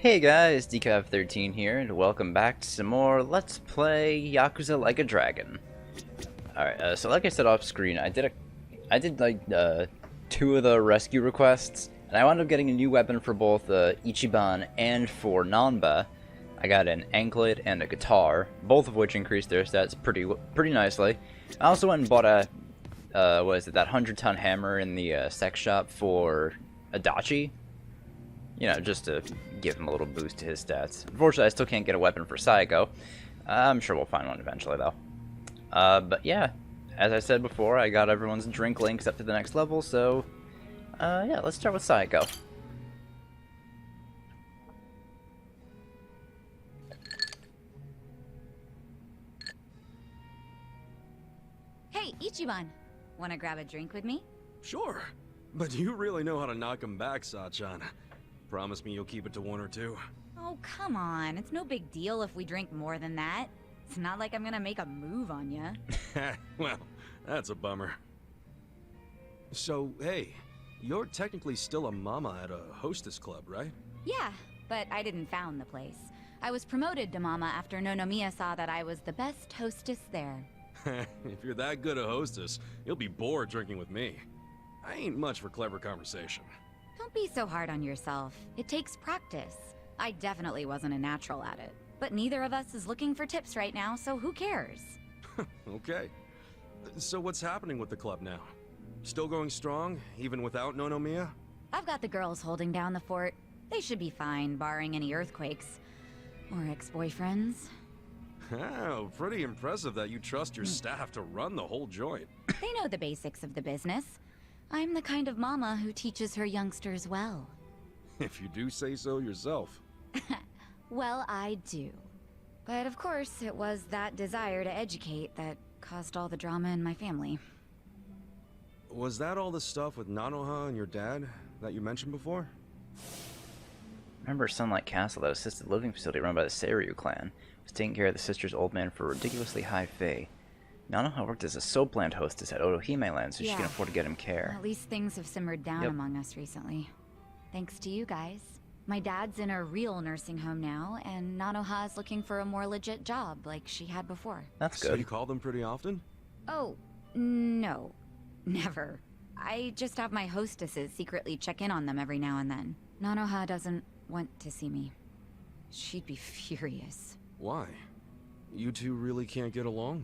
Hey guys, Decav13 here, and welcome back to some more Let's Play Yakuza Like a Dragon. Alright, so like I said off screen, I did like two of the rescue requests, and I wound up getting a new weapon for both Ichiban and for Nanba. I got an anklet and a guitar, both of which increased their stats pretty nicely. I also went and bought a what is it, that 100-ton hammer in the sex shop for Adachi. You know, just to give him a little boost to his stats. Unfortunately, I still can't get a weapon for Saiko. I'm sure we'll find one eventually, though. But yeah, as I said before, I got everyone's drink links up to the next level, so yeah, let's start with Saiko. Hey, Ichiban! Wanna grab a drink with me? Sure, but you really know how to knock him back, Sachan. Promise me you'll keep it to one or two. Oh, come on. It's no big deal if we drink more than that. It's not like I'm gonna make a move on ya. Well, that's a bummer. So, hey, you're technically still a mama at a hostess club, right? Yeah, but I didn't found the place. I was promoted to mama after Nonomiya saw that I was the best hostess there. If you're that good a hostess, you'll be bored drinking with me. I ain't much for clever conversation. Don't be so hard on yourself. It takes practice. I definitely wasn't a natural at it. But neither of us is looking for tips right now, so who cares? Okay. So what's happening with the club now? Still going strong, even without Nonomiya? I've got the girls holding down the fort. They should be fine, barring any earthquakes. Or ex-boyfriends. Oh, pretty impressive that you trust your staff to run the whole joint. They know the basics of the business. I'm the kind of mama who teaches her youngsters well. If you do say so yourself. Well, I do. But of course, it was that desire to educate that caused all the drama in my family. Was that all the stuff with Nanoha and your dad that you mentioned before? Remember Sunlight Castle, that assisted living facility run by the Seiryu clan, was taking care of the sister's old man for a ridiculously high fee. Nanoha worked as a soap land hostess at Otohime Land so she can afford to get him care. At least things have simmered down among us recently. Thanks to you guys. My dad's in a real nursing home now, and Nanoha's looking for a more legit job like she had before. That's good. So you call them pretty often? Oh, no. Never. I just have my hostesses secretly check in on them every now and then. Nanoha doesn't want to see me. She'd be furious. Why? You two really can't get along?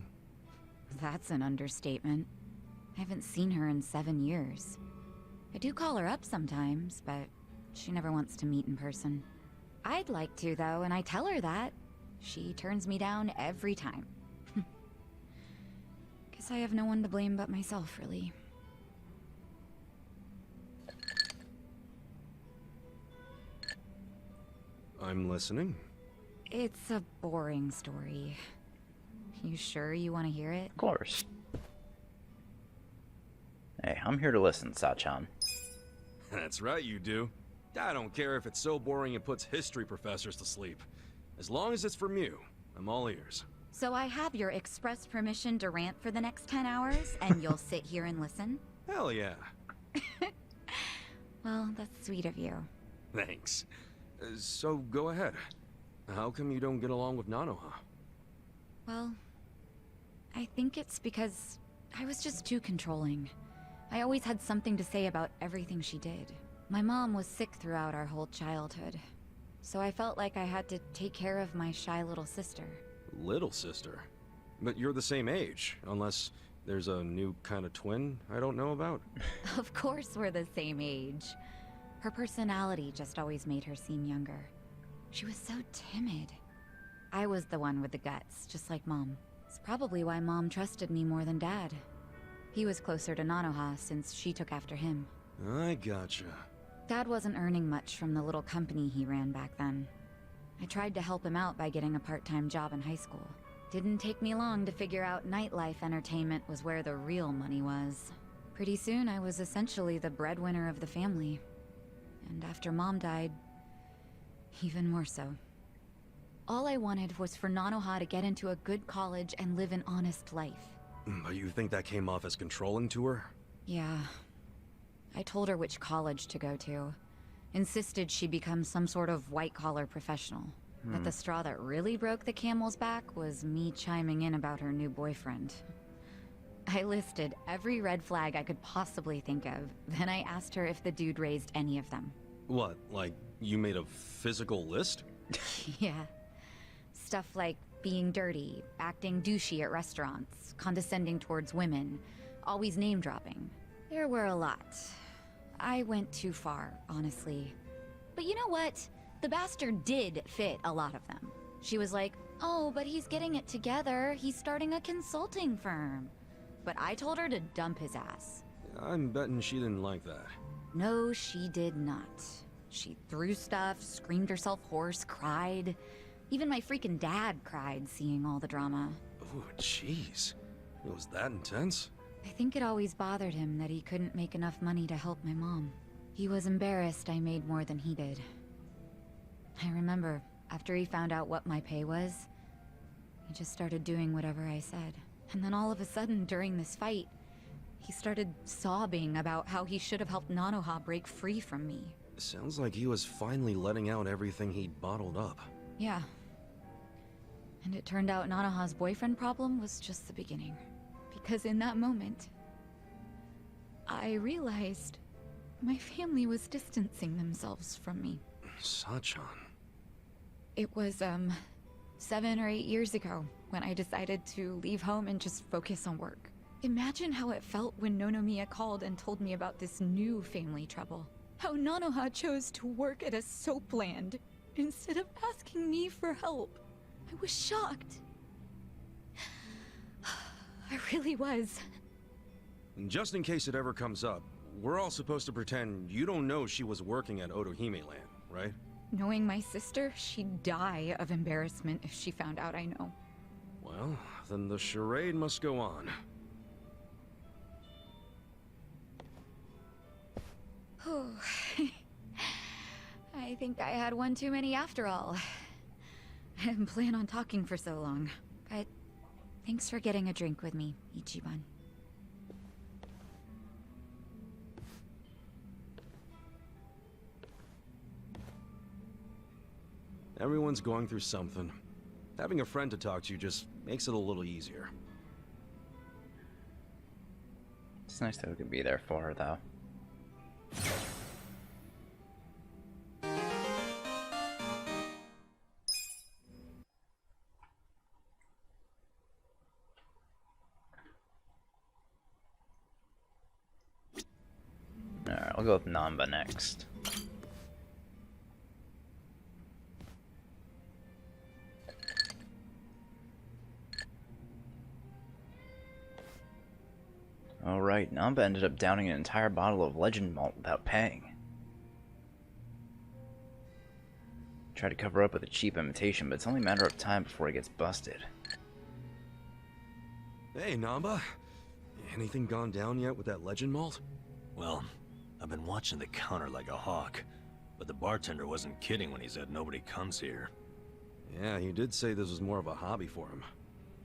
That's an understatement. I haven't seen her in 7 years. I do call her up sometimes, but she never wants to meet in person. I'd like to, though, and I tell her that. She turns me down every time. Guess I have no one to blame but myself, really. I'm listening. It's a boring story. You sure you want to hear it? Of course. Hey, I'm here to listen, Sachan. That's right, you do. I don't care if it's so boring it puts history professors to sleep. As long as it's from you, I'm all ears. So I have your express permission to rant for the next 10 hours, and you'll sit here and listen? Hell yeah. Well, that's sweet of you. Thanks. So go ahead. How come you don't get along with Nanoha? Well, I think it's because I was just too controlling. I always had something to say about everything she did. My mom was sick throughout our whole childhood, so I felt like I had to take care of my shy little sister. Little sister? But you're the same age, unless there's a new kind of twin I don't know about. Of course we're the same age. Her personality just always made her seem younger. She was so timid. I was the one with the guts, just like Mom. It's probably why Mom trusted me more than Dad. He was closer to Nanoha since she took after him. I gotcha. Dad wasn't earning much from the little company he ran back then. I tried to help him out by getting a part-time job in high school. Didn't take me long to figure out nightlife entertainment was where the real money was. Pretty soon I was essentially the breadwinner of the family. And after Mom died, even more so. All I wanted was for Nanoha to get into a good college and live an honest life. But you think that came off as controlling to her? Yeah. I told her which college to go to. Insisted she become some sort of white-collar professional. But the straw that really broke the camel's back was me chiming in about her new boyfriend. I listed every red flag I could possibly think of, then I asked her if the dude raised any of them. What, like, you made a physical list? Yeah. Stuff like being dirty, acting douchey at restaurants, condescending towards women, always name-dropping. There were a lot. I went too far, honestly. But you know what? The bastard did fit a lot of them. She was like, oh, but he's getting it together. He's starting a consulting firm. But I told her to dump his ass. I'm betting she didn't like that. No, she did not. She threw stuff, screamed herself hoarse, cried. Even my freaking dad cried seeing all the drama. Oh, jeez. It was that intense? I think it always bothered him that he couldn't make enough money to help my mom. He was embarrassed I made more than he did. I remember, after he found out what my pay was, he just started doing whatever I said. And then all of a sudden, during this fight, he started sobbing about how he should have helped Nanoha break free from me. Sounds like he was finally letting out everything he'd bottled up. Yeah. And it turned out Nanoha's boyfriend problem was just the beginning. Because in that moment, I realized my family was distancing themselves from me. Sachan. It was, 7 or 8 years ago when I decided to leave home and just focus on work. Imagine how it felt when Nonomiya called and told me about this new family trouble. How Nanoha chose to work at a soap land instead of asking me for help. I was shocked. I really was. Just in case it ever comes up, we're all supposed to pretend you don't know she was working at Otohime Land, right? Knowing my sister, she'd die of embarrassment if she found out I know. Well, then the charade must go on. I think I had one too many after all. I didn't plan on talking for so long, but thanks for getting a drink with me, Ichiban. Everyone's going through something. Having a friend to talk to just makes it a little easier. It's nice that we could be there for her, though. Alright, I'll go with Namba next. Alright, Namba ended up downing an entire bottle of Legend Malt without paying. Tried to cover up with a cheap imitation, but it's only a matter of time before he gets busted. Hey, Namba. Anything gone down yet with that Legend Malt? Well, I've been watching the counter like a hawk, but the bartender wasn't kidding when he said nobody comes here. Yeah, he did say this was more of a hobby for him.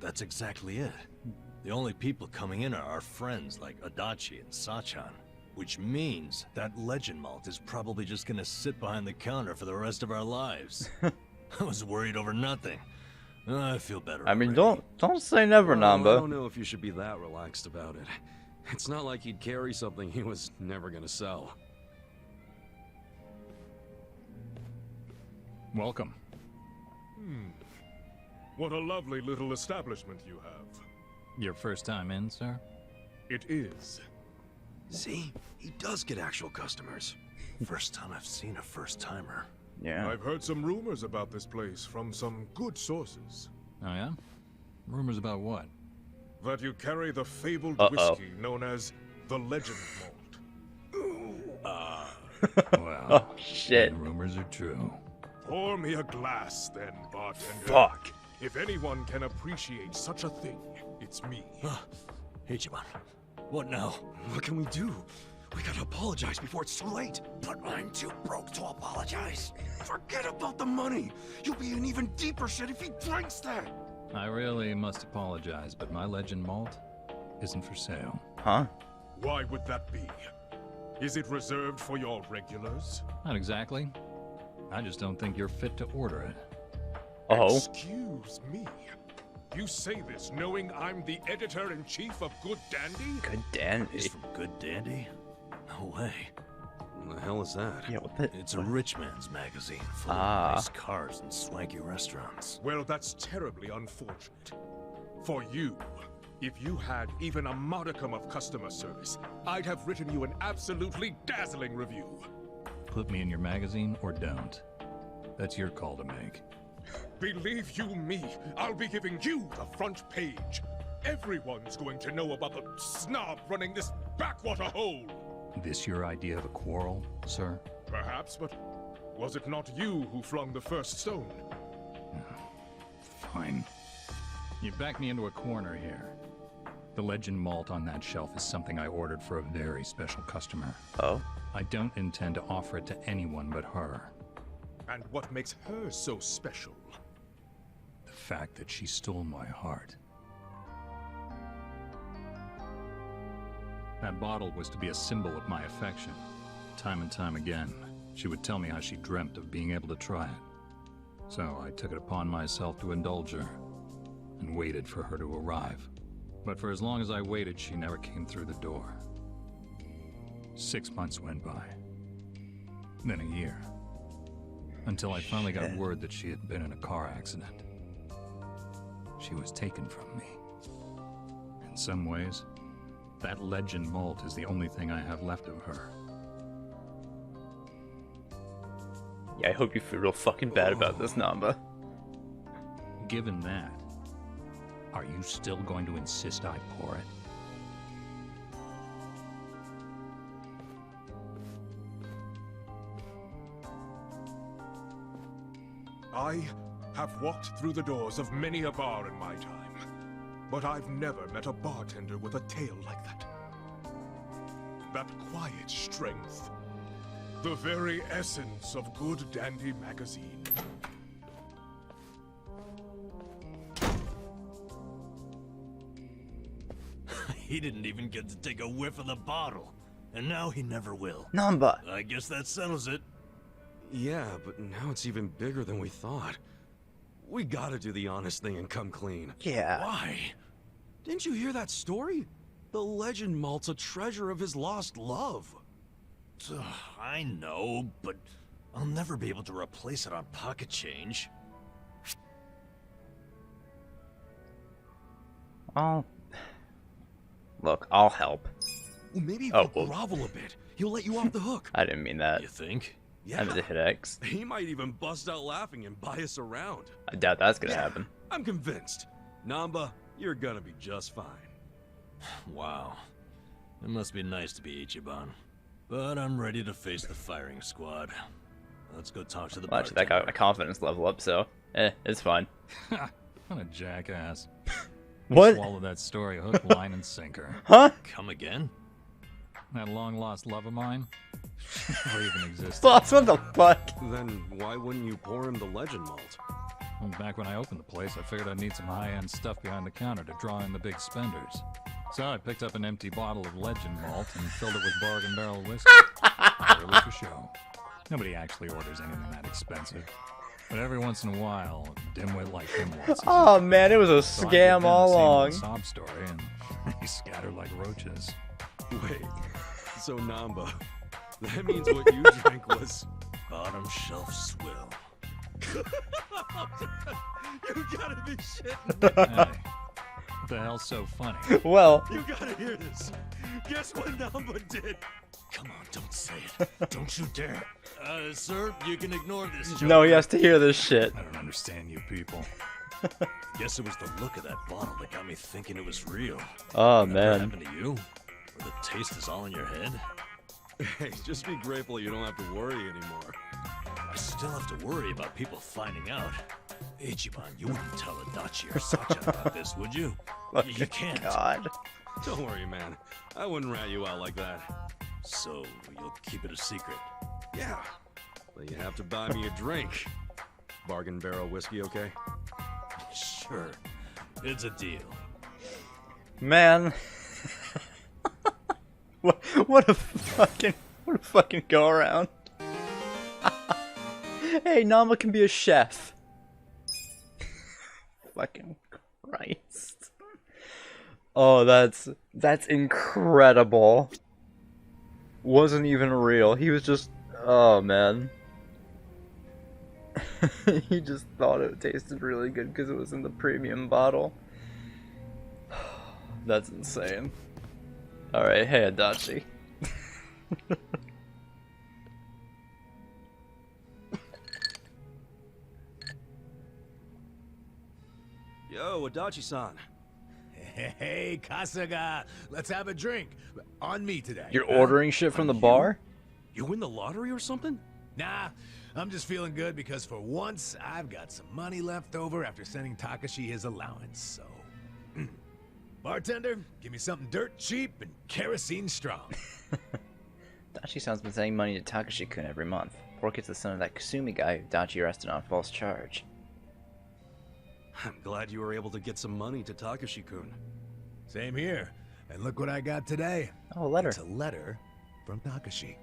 That's exactly it. The only people coming in are our friends like Adachi and Sachan, which means that Legend Malt is probably just gonna sit behind the counter for the rest of our lives. I was worried over nothing. I feel better I mean, already. don't say never, Well, Namba. I don't know if you should be that relaxed about it. It's not like he'd carry something he was never gonna sell. Welcome. What a lovely little establishment you have. Your first time in, sir? It is. See? He does get actual customers. First time I've seen a first-timer. Yeah. I've heard some rumors about this place from some good sources. Oh, yeah? Rumors about what? That you carry the fabled whiskey known as the Legend Malt. Well, Oh, shit. the rumors are true. Pour me a glass, then, bartender. Fuck. If anyone can appreciate such a thing, it's me. Ichiban, what now? What can we do? We gotta apologize before it's too late. But I'm too broke to apologize. Forget about the money. You'll be in even deeper shit if he drinks that. I really must apologize, but my Legend Malt isn't for sale. Huh? Why would that be? Is it reserved for your regulars? Not exactly. I just don't think you're fit to order it. Oh. Excuse me. You say this knowing I'm the editor-in-chief of Good Dandy? Good dandy. He's from Good Dandy? No way. What the hell is that? Yeah, what the? It's a rich man's magazine full of nice cars and swanky restaurants. Well, that's terribly unfortunate. For you, if you had even a modicum of customer service, I'd have written you an absolutely dazzling review. Put me in your magazine or don't. That's your call to make. Believe you me, I'll be giving you the front page. Everyone's going to know about the snob running this backwater hole. This your idea of a quarrel, sir? Perhaps, but was it not you who flung the first stone? Fine. You backed me into a corner here. The Legend malt on that shelf is something I ordered for a very special customer. Oh. I don't intend to offer it to anyone but her. And what makes her so special? The fact that she stole my heart. That bottle was to be a symbol of my affection. Time and time again, she would tell me how she dreamt of being able to try it. So I took it upon myself to indulge her, and waited for her to arrive. But for as long as I waited, she never came through the door. 6 months went by. Then a year. Until I finally got word that she had been in a car accident. She was taken from me. In some ways, that Legend malt is the only thing I have left of her. Yeah, I hope you feel real fucking bad about this, Namba. Given that, are you still going to insist I pour it? I have walked through the doors of many a bar in my time, but I've never met a bartender with a tale like that. That quiet strength. The very essence of Good Dandy magazine. He didn't even get to take a whiff of the bottle. And now he never will. Namba. I guess that settles it. Yeah, but now it's even bigger than we thought. We gotta do the honest thing and come clean. Yeah. Why? Didn't you hear that story? The Legend malt's a treasure of his lost love. Ugh, I know, but I'll never be able to replace it on pocket change. Look, I'll help. Well, maybe if Oh, you grovel a bit, he'll let you off the hook. I didn't mean that. You think? I meant to hit X. He might even bust out laughing and buy us around. I doubt that's gonna happen. I'm convinced. Namba, you're gonna be just fine. Wow. It must be nice to be Ichiban. But I'm ready to face the firing squad. Let's go talk to the Well, actually, that got my confidence level up, so it's fine. What a jackass. What? Swallow that story hook, line, and sinker. Huh? Come again? That long-lost love of mine? Or even existed. Boss, what the fuck? Then why wouldn't you pour him the Legend malt? Well, back when I opened the place, I figured I'd need some high-end stuff behind the counter to draw in the big spenders. So I picked up an empty bottle of Legend malt and filled it with bargain barrel whiskey. Purely for show. Nobody actually orders anything that expensive. But every once in a while, a dimwit like him wants it. Oh man, it was a So I gave scam him all the same along. old sob story, and he scattered like roaches. Wait, so Namba, that means what you drank was... Bottom shelf swill. You gotta be shitting. Hey, what the hell's so funny? Well, You gotta hear this. Guess what Namba did? Come on, don't say it. Don't you dare. Sir, you can ignore this joke. no, he has to hear this shit. I don't understand you people. Guess it was the look of that bottle that got me thinking it was real. Oh Ever man. happened to you? Where the taste is all in your head? Hey, just be grateful you don't have to worry anymore. I still have to worry about people finding out. Ichiban, you wouldn't tell Adachi or Sachan about this, would you? You can't. God. Don't worry, man. I wouldn't rat you out like that. So, you'll keep it a secret. Yeah, but you have to buy me a drink. Bargain barrel whiskey, okay? Sure. It's a deal. Man. What a fucking go around. Hey, Nama can be a chef. Fucking Christ. Oh, that's incredible. Wasn't even real. He was just, oh man. He just thought it tasted really good because it was in the premium bottle. That's insane. Alright, hey Adachi. Yo, Adachi-san. Hey, Kasuga, let's have a drink. On me today. You're ordering shit from the bar? You win the lottery or something? Nah, I'm just feeling good because for once, I've got some money left over after sending Takashi his allowance, so... Bartender, give me something dirt cheap and kerosene strong. Dachi-san's been sending money to Takashi-kun every month. Poor kid's the son of that Kasumi guy who Dachi arrested on a false charge. I'm glad you were able to get some money to Takashi-kun. Same here. And look what I got today. Oh, a letter. It's a letter from Takashi.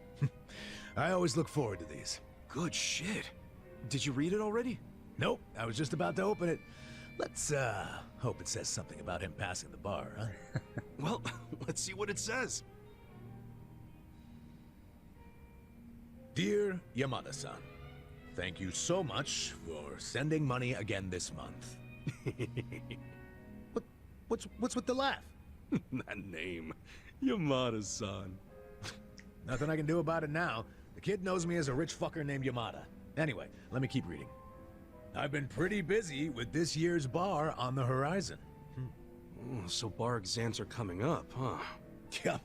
I always look forward to these. Good shit. Did you read it already? Nope, I was just about to open it. Let's, hope it says something about him passing the bar, huh? Well, let's see what it says. Dear Yamada-san, thank you so much for sending money again this month. What's with the laugh? That name. Yamada-san. Nothing I can do about it now. The kid knows me as a rich fucker named Yamada. Anyway, let me keep reading. I've been pretty busy with this year's bar on the horizon. Oh, so bar exams are coming up, huh? Yeah,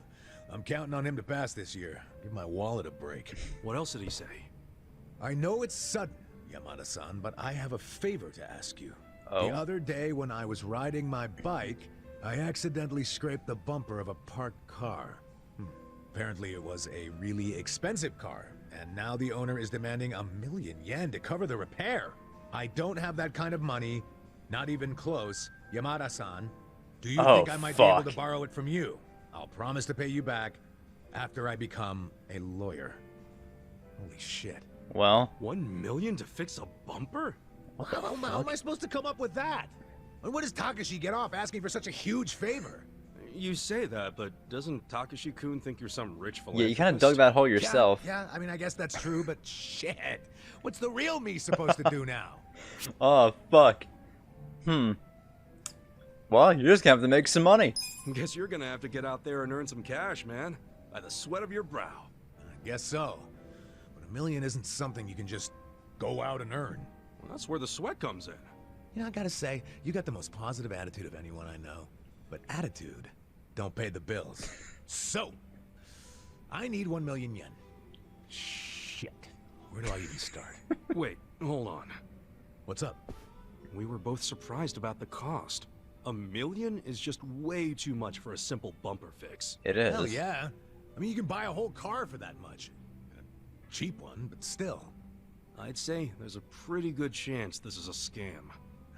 I'm counting on him to pass this year. Give my wallet a break. What else did he say? I know it's sudden, Yamada-san, but I have a favor to ask you. Oh? The other day when I was riding my bike, I accidentally scraped the bumper of a parked car. Apparently it was a really expensive car, and now the owner is demanding 1,000,000 yen to cover the repair. I don't have that kind of money, not even close. Yamada-san, do you think I might be able to borrow it from you? I'll promise to pay you back after I become a lawyer. Holy shit. Well, 1 million to fix a bumper? How am I supposed to come up with that? And what does Takashi get off asking for such a huge favor? You say that, but doesn't Takashi-kun think you're some rich yeah, philanthropist? you kind of dug that hole yourself. Yeah, I mean, I guess that's true, but shit. What's the real me supposed to do now? Oh, fuck. Well, you're just gonna have to make some money. Guess you're gonna have to get out there and earn some cash, man. By the sweat of your brow. I guess so. But 1,000,000 isn't something you can just go out and earn. Well, that's where the sweat comes in. You know, I gotta say, you got the most positive attitude of anyone I know. But attitude don't pay the bills. So, I need 1,000,000 yen. Shit. Where do I even start? Wait, hold on. What's up? We were both surprised about the cost. 1,000,000 is just way too much for a simple bumper fix. It is. Hell yeah. I mean, you can buy a whole car for that much. A cheap one, but still. I'd say there's a pretty good chance this is a scam.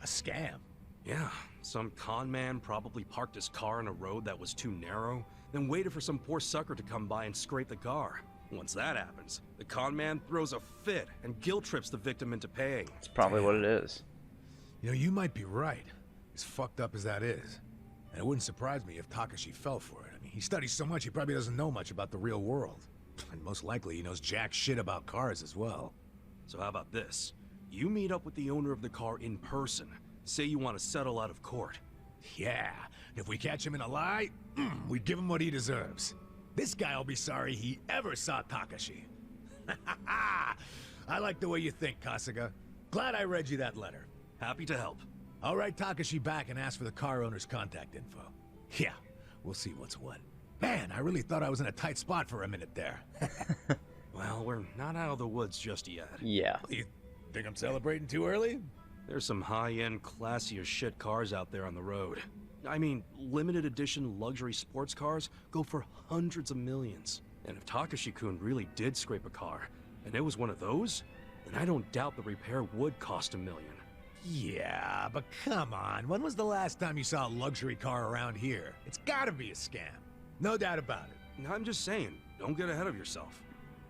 A scam? Yeah, some con man probably parked his car on a road that was too narrow, then waited for some poor sucker to come by and scrape the car. Once that happens, the con man throws a fit and guilt trips the victim into paying. That's probably what it is. You know, you might be right. As fucked up as that is. And it wouldn't surprise me if Takashi fell for it. I mean, he studies so much he probably doesn't know much about the real world. And most likely he knows jack shit about cars as well. So how about this? You meet up with the owner of the car in person. Say you want to settle out of court. Yeah, if we catch him in a lie, we'd give him what he deserves. This guy'll be sorry he ever saw Takashi. I like the way you think, Kasuga. Glad I read you that letter. Happy to help. I'll write Takashi back and ask for the car owner's contact info. Yeah, we'll see what's what. Man, I really thought I was in a tight spot for a minute there. Well, we're not out of the woods just yet. Yeah. You think I'm celebrating too early? There's some high-end, classy as shit cars out there on the road. I mean, limited edition luxury sports cars go for hundreds of millions. And if Takashi-kun really did scrape a car, and it was one of those, then I don't doubt the repair would cost $1 million. Yeah, but come on. When was the last time you saw a luxury car around here? It's gotta be a scam. No doubt about it. I'm just saying, don't get ahead of yourself.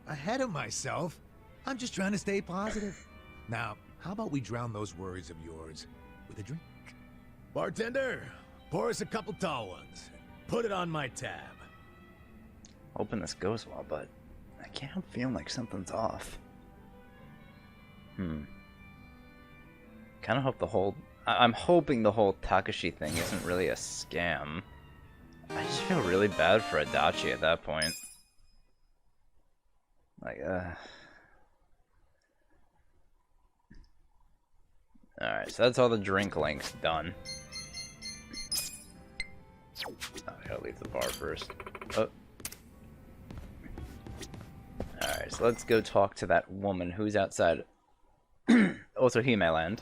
Ahead of myself? I'm just trying to stay positive. Now, how about we drown those worries of yours with a drink? Bartender, pour us a couple tall ones. Put it on my tab. Hoping this goes well, but I can't feel like something's off. Kind of hope the whole... I'm hoping the whole Takashi thing isn't really a scam. I just feel really bad for Adachi at that point. Like, Alright, so that's all the drink links done. Oh, I gotta leave the bar first. Oh. Alright, so let's go talk to that woman who's outside. Also, Hime-land.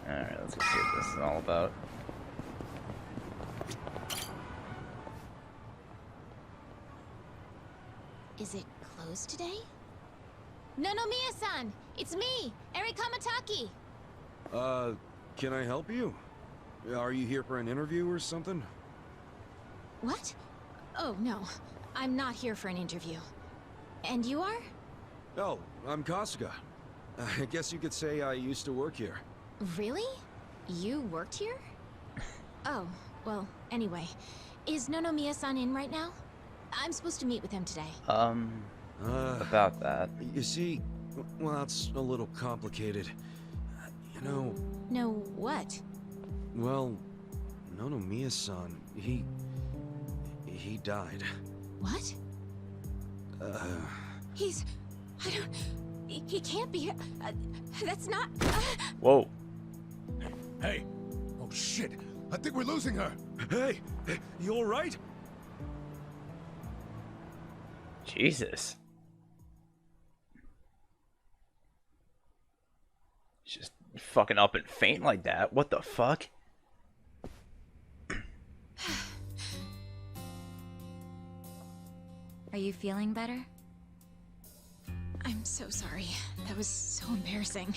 Alright, let's go see what this is all about. Is it closed today? Nonomiya-san! It's me, Eri Kamataki! Can I help you? Are you here for an interview or something? What? Oh, no. I'm not here for an interview. And you are? Oh, I'm Kasuga. I guess you could say I used to work here. Really? You worked here? Oh, well, anyway. Is Nonomiya-san in right now? I'm supposed to meet with him today. About that. You see, well, it's a little complicated. You know... No, what? Well, Nonomiya-san, he died. What? He's... I don't... He can't be... that's not... Whoa. Hey! Oh shit! I think we're losing her! Hey! You alright? Jesus. Just fucking up and faint like that. What the fuck? Are you feeling better? I'm so sorry. That was so embarrassing.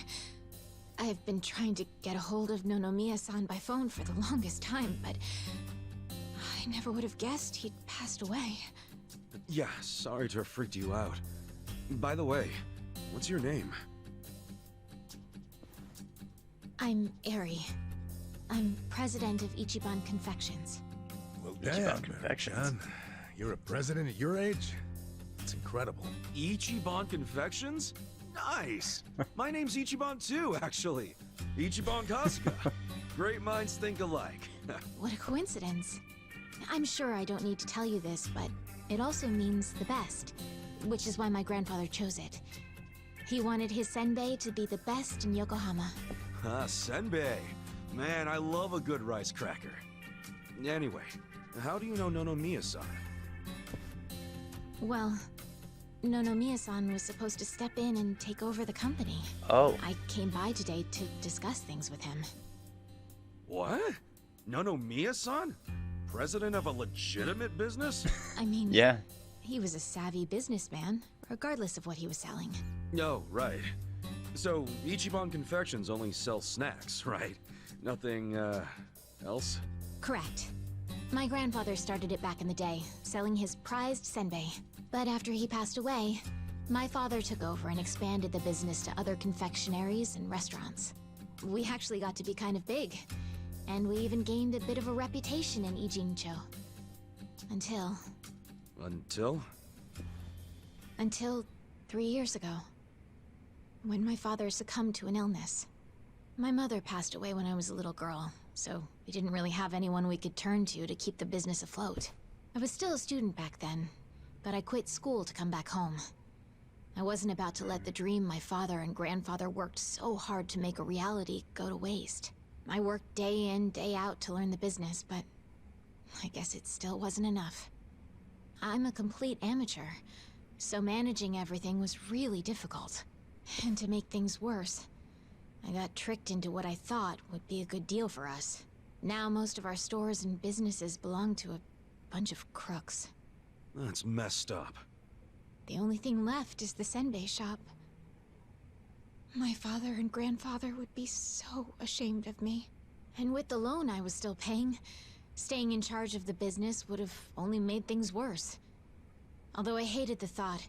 I've been trying to get a hold of Nonomiya-san by phone for the longest time, but... I never would have guessed he'd passed away. Yeah, sorry to have freaked you out. By the way, what's your name? I'm Eri. I'm president of Ichiban Confections. Well, Ichiban damn, Confections. John. You're a president at your age? It's incredible. Ichiban Confections? Nice! My name's Ichiban too, actually. Ichiban Kasuga. Great minds think alike. What a coincidence. I'm sure I don't need to tell you this, but it also means the best, which is why my grandfather chose it. He wanted his senbei to be the best in Yokohama. Ah, senbei. Man, I love a good rice cracker. Anyway, how do you know Nonomiya-san? Well, Nonomiya-san was supposed to step in and take over the company. Oh. I came by today to discuss things with him. What? Nonomiya-san? President of a legitimate business? I mean, Yeah. he was a savvy businessman, regardless of what he was selling. Oh, right. So, Ichiban Confections only sells snacks, right? Nothing, else? Correct. My grandfather started it back in the day, selling his prized senbei. But after he passed away, my father took over and expanded the business to other confectionaries and restaurants. We actually got to be kind of big, and we even gained a bit of a reputation in Ijincho. Until... Until 3 years ago, when my father succumbed to an illness. My mother passed away when I was a little girl, so we didn't really have anyone we could turn to keep the business afloat. I was still a student back then, but I quit school to come back home. I wasn't about to let the dream my father and grandfather worked so hard to make a reality go to waste. I worked day in, day out to learn the business, but I guess it still wasn't enough. I'm a complete amateur, so managing everything was really difficult. And to make things worse, I got tricked into what I thought would be a good deal for us. Now most of our stores and businesses belong to a bunch of crooks. That's messed up. The only thing left is the senbei shop. My father and grandfather would be so ashamed of me. And with the loan I was still paying, staying in charge of the business would have only made things worse. Although I hated the thought,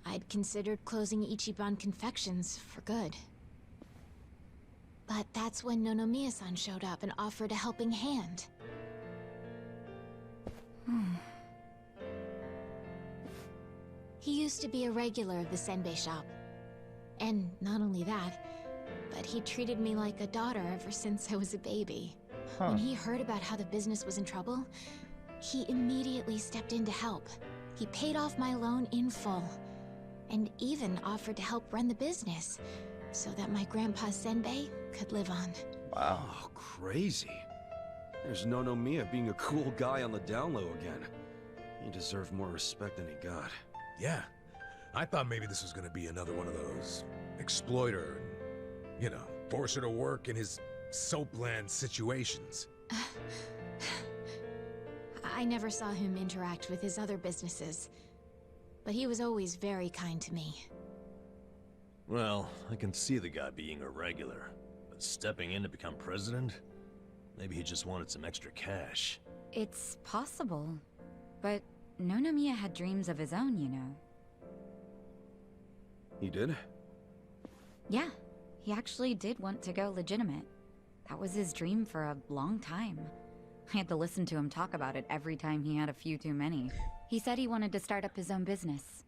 I'd considered closing Ichiban Confections for good. But that's when Nonomiya-san showed up and offered a helping hand. He used to be a regular of the senbei shop. And not only that, but he treated me like a daughter ever since I was a baby. When he heard about how the business was in trouble, he immediately stepped in to help. He paid off my loan in full, and even offered to help run the business, so that my grandpa's senbei could live on. Wow. Oh, crazy. There's Nonomiya being a cool guy on the down low again. He deserved more respect than he got. Yeah, I thought maybe this was gonna be another one of those exploiter, you know, force her to work in his soapland situations. I never saw him interact with his other businesses, but he was always very kind to me. Well, I can see the guy being a regular, but stepping in to become president? Maybe he just wanted some extra cash. It's possible, but Nonomiya had dreams of his own, you know. He did? Yeah, he actually did want to go legitimate. That was his dream for a long time. I had to listen to him talk about it every time he had a few too many. He said he wanted to start up his own business.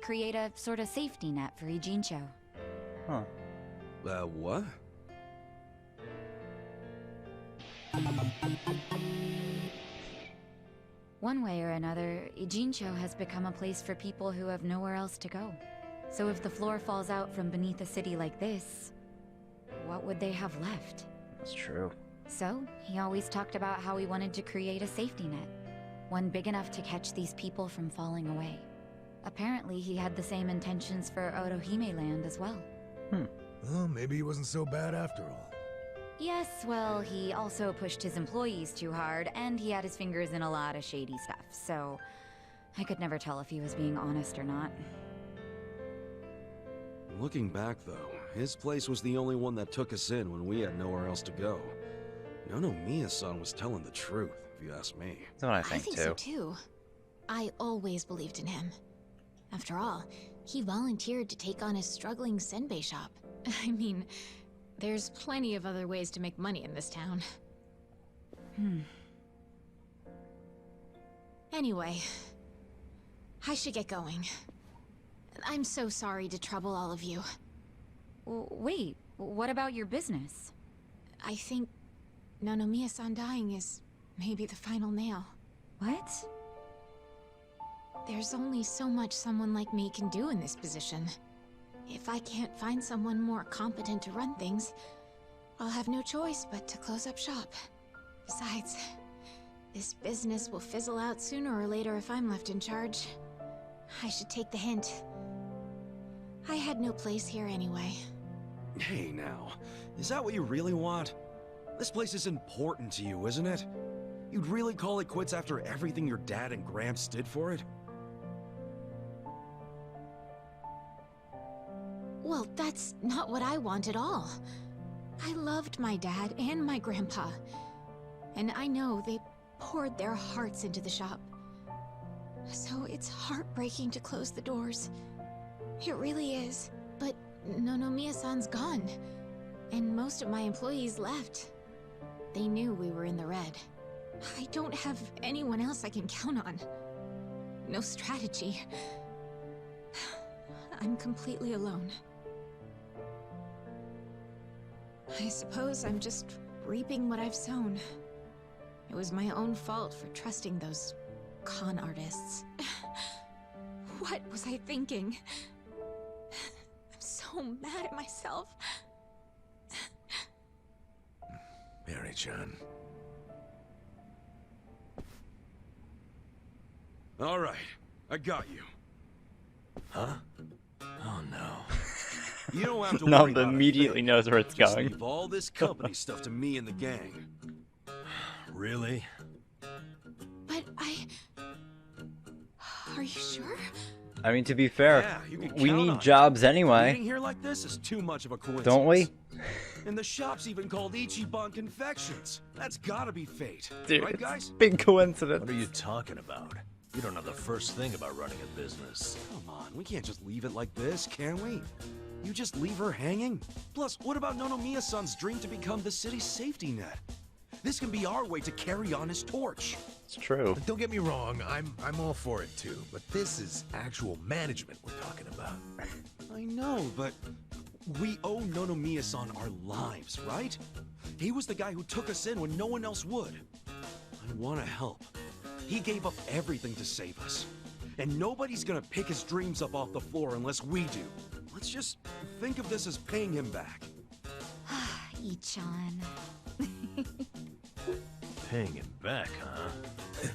Create a sort of safety net for Ijincho. Huh. What? One way or another, Ijincho has become a place for people who have nowhere else to go. So if the floor falls out from beneath a city like this, what would they have left? That's true. So, he always talked about how he wanted to create a safety net. One big enough to catch these people from falling away. Apparently, he had the same intentions for Orohime Land as well. Well, maybe he wasn't so bad after all. Yes, well, he also pushed his employees too hard, and he had his fingers in a lot of shady stuff, so I could never tell if he was being honest or not. Looking back, though, his place was the only one that took us in when we had nowhere else to go. Nonomiya-san was telling the truth, if you ask me. That's what I think too. so too. I always believed in him. After all, he volunteered to take on his struggling senbei shop. I mean, there's plenty of other ways to make money in this town. Anyway, I should get going. I'm so sorry to trouble all of you. Wait, what about your business? I think Nonomiya-san dying is maybe the final nail. What? There's only so much someone like me can do in this position. If I can't find someone more competent to run things, I'll have no choice but to close up shop. Besides, this business will fizzle out sooner or later if I'm left in charge. I should take the hint. I had no place here anyway. Hey now, is that what you really want? This place is important to you, isn't it? You'd really call it quits after everything your dad and Gramps did for it? Well, that's not what I want at all. I loved my dad and my grandpa. And I know they poured their hearts into the shop. So it's heartbreaking to close the doors. It really is. But Nonomiya-san's gone. And most of my employees left. They knew we were in the red. I don't have anyone else I can count on. No strategy. I'm completely alone. I suppose I'm just reaping what I've sown. It was my own fault for trusting those con artists. What was I thinking? mad at myself. Mary-chan. All right, I got you. Huh? Oh no. You don't have to Nom worry about a immediately thing. knows where it's Just going. leave all this company stuff to me and the gang. Really? But Are you sure? I mean, to be fair, Yeah, you can we count need on it. jobs Meeting anyway, here like this is too much of a coincidence. don't we? And the shop's even called Ichiban Confections. That's gotta be fate. Dude, right, it's guys? big coincidence. What are you talking about? You don't know the first thing about running a business. Come on, we can't just leave it like this, can we? You just leave her hanging? Plus, what about Nonomiya-san's dream to become the city's safety net? This can be our way to carry on his torch. It's true. Don't get me wrong, I'm all for it too, but this is actual management we're talking about. I know, but we owe Nonomiya-san our lives, right? He was the guy who took us in when no one else would. I want to help. He gave up everything to save us. And nobody's gonna pick his dreams up off the floor unless we do. Let's just think of this as paying him back. Ichan. Paying him back, huh?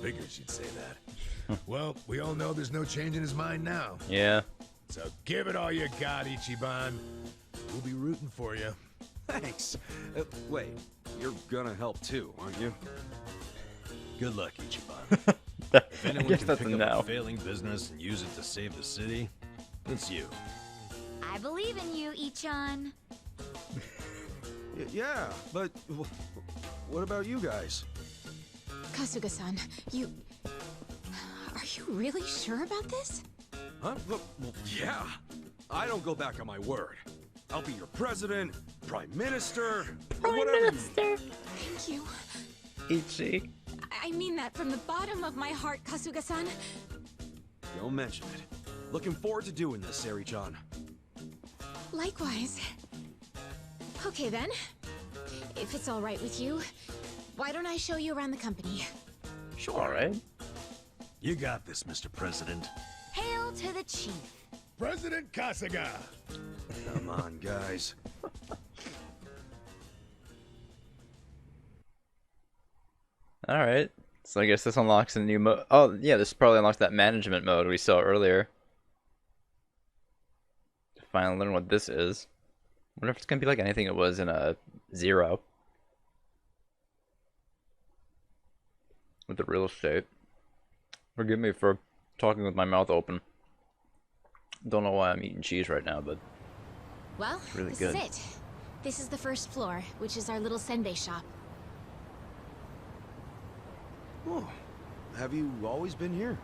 Figured she'd say that. Well, we all know there's no change in his mind now. Yeah. So give it all you got, Ichiban. We'll be rooting for you. Thanks. Wait, you're gonna help too, aren't you? Good luck, Ichiban. If I anyone guess can that's a pick up no. a failing business and use it to save the city, it's you. I believe in you, Ichan. Yeah, but what about you guys? Kasuga-san, Are you really sure about this? Huh? Well, yeah. I don't go back on my word. I'll be your president, prime minister, or whatever. Thank you. Ichi. I mean that from the bottom of my heart, Kasuga-san. Don't mention it. Looking forward to doing this, Sari-chan. Likewise. Okay then. If it's all right with you, why don't I show you around the company? Sure. Alright. You got this, Mr. President. Hail to the chief. President Kasuga! Come on, guys. Alright. So I guess this unlocks a new mode. Oh, yeah, this probably unlocks that management mode we saw earlier. Finally learn what this is. Wonder if it's gonna be like anything it was in a Zero. With the real estate. Forgive me for talking with my mouth open. Don't know why I'm eating cheese right now, but Well, really this good. is it. This is the first floor, which is our little senbei shop. Oh, have you always been here?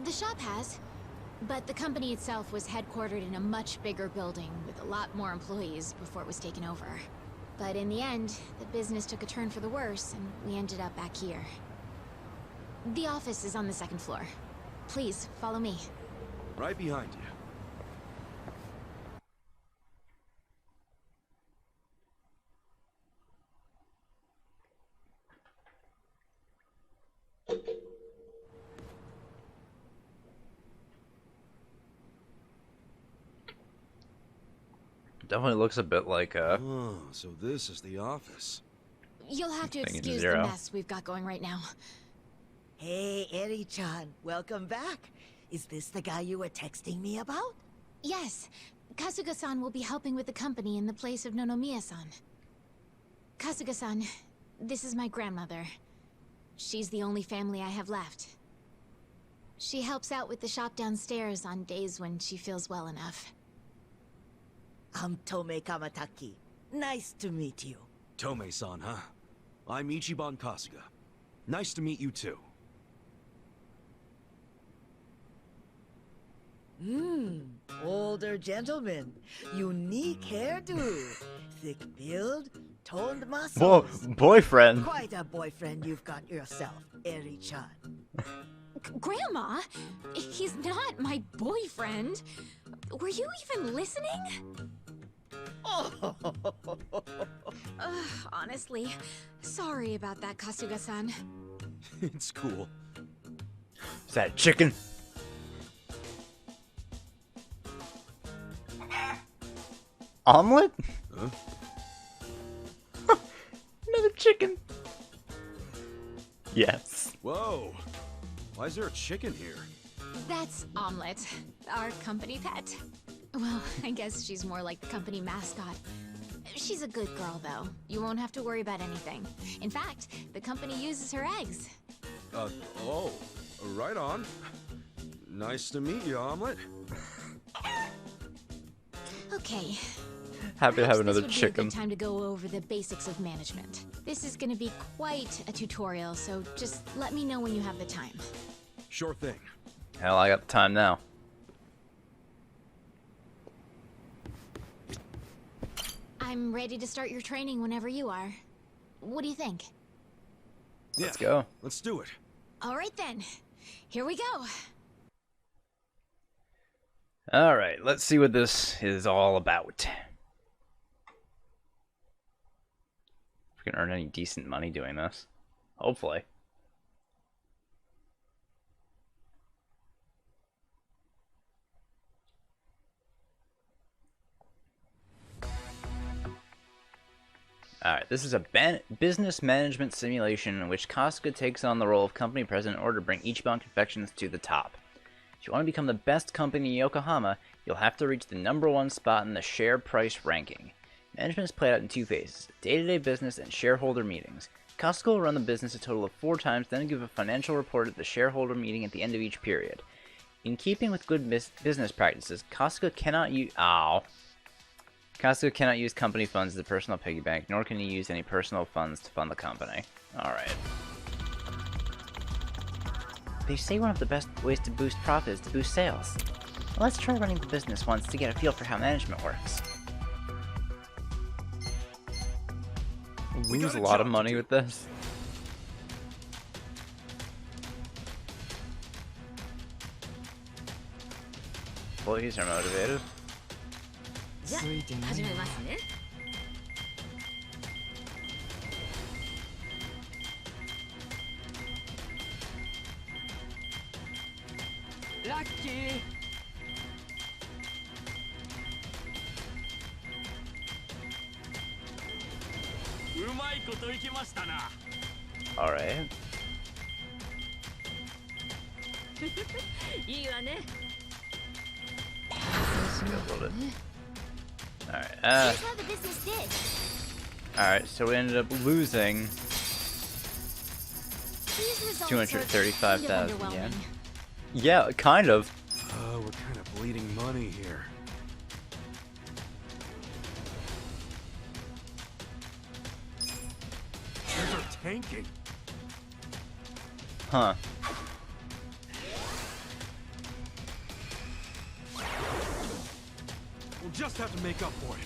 The shop has, but the company itself was headquartered in a much bigger building with a lot more employees before it was taken over. But in the end, the business took a turn for the worse, and we ended up back here. The office is on the second floor. Please, follow me. Right behind you. definitely looks a bit like Oh, so this is the office. You'll have to Thing in excuse the Zero. mess we've got going right now. Hey, Eri-chan, welcome back. Is this the guy you were texting me about? Yes, Kasuga-san will be helping with the company in the place of Nonomiya-san. Kasuga-san, this is my grandmother. She's the only family I have left. She helps out with the shop downstairs on days when she feels well enough. I'm Tome Kamataki. Nice to meet you. Tome-san, huh? I'm Ichiban Kasuga. Nice to meet you too. Older gentleman. Unique hairdo. Thick build, toned whoa, muscles. boyfriend. Quite a boyfriend you've got yourself, Eri-chan. Grandma? He's not my boyfriend. Were you even listening? Oh, Honestly, sorry about that, Kasuga-san. It's cool. Is that chicken? Omelet? Huh? Another chicken. Yes. Whoa! Why is there a chicken here? That's Omelette, our company pet. Well, I guess she's more like the company mascot. She's a good girl, though. You won't have to worry about anything. In fact, the company uses her eggs. Oh, right on. Nice to meet you, Omelette. Okay. Happy to Perhaps have another this would be a chicken. good time to go over the basics of management. This is gonna be quite a tutorial, so just let me know when you have the time. Sure thing. Hell, I got the time now. I'm ready to start your training whenever you are. What do you think? Let's go. Let's do it. All right then. Here we go. Alright, let's see what this is all about. If we can earn any decent money doing this. Hopefully. Alright, this is a business management simulation in which Kasuga takes on the role of company president in order to bring Ichiban Confections to the top. If you want to become the best company in Yokohama, you'll have to reach the #1 spot in the share price ranking. Management is played out in two phases, day-to-day business and shareholder meetings. Kasuga will run the business a total of 4 times, then give a financial report at the shareholder meeting at the end of each period. In keeping with good business practices, Kasuga cannot use company funds as a personal piggy bank, nor can he use any personal funds to fund the company. Alright. They say one of the best ways to boost profit is to boost sales. Well, let's try running the business once to get a feel for how management works. We lose a lot of money with this. Employees are motivated. Lucky. Alright. Alright, Here's how the business did. alright, so we ended up losing These results are 235,000 kind of yen. underwhelming. Yeah, kind of. We're kind of bleeding money here. Shares are tanking. Huh. We'll just have to make up for it.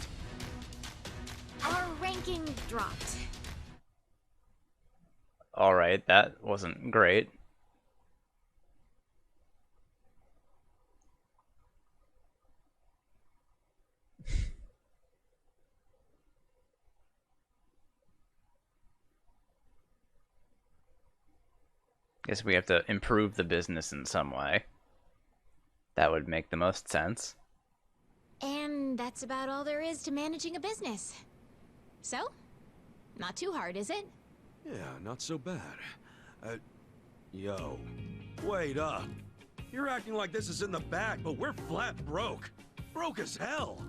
Our ranking dropped. Alright, that wasn't great. Guess we have to improve the business in some way. That would make the most sense. And that's about all there is to managing a business. So, not too hard, is it? Yeah, not so bad. Yo, wait up. You're acting like this is in the bag, but we're flat broke. Broke as hell.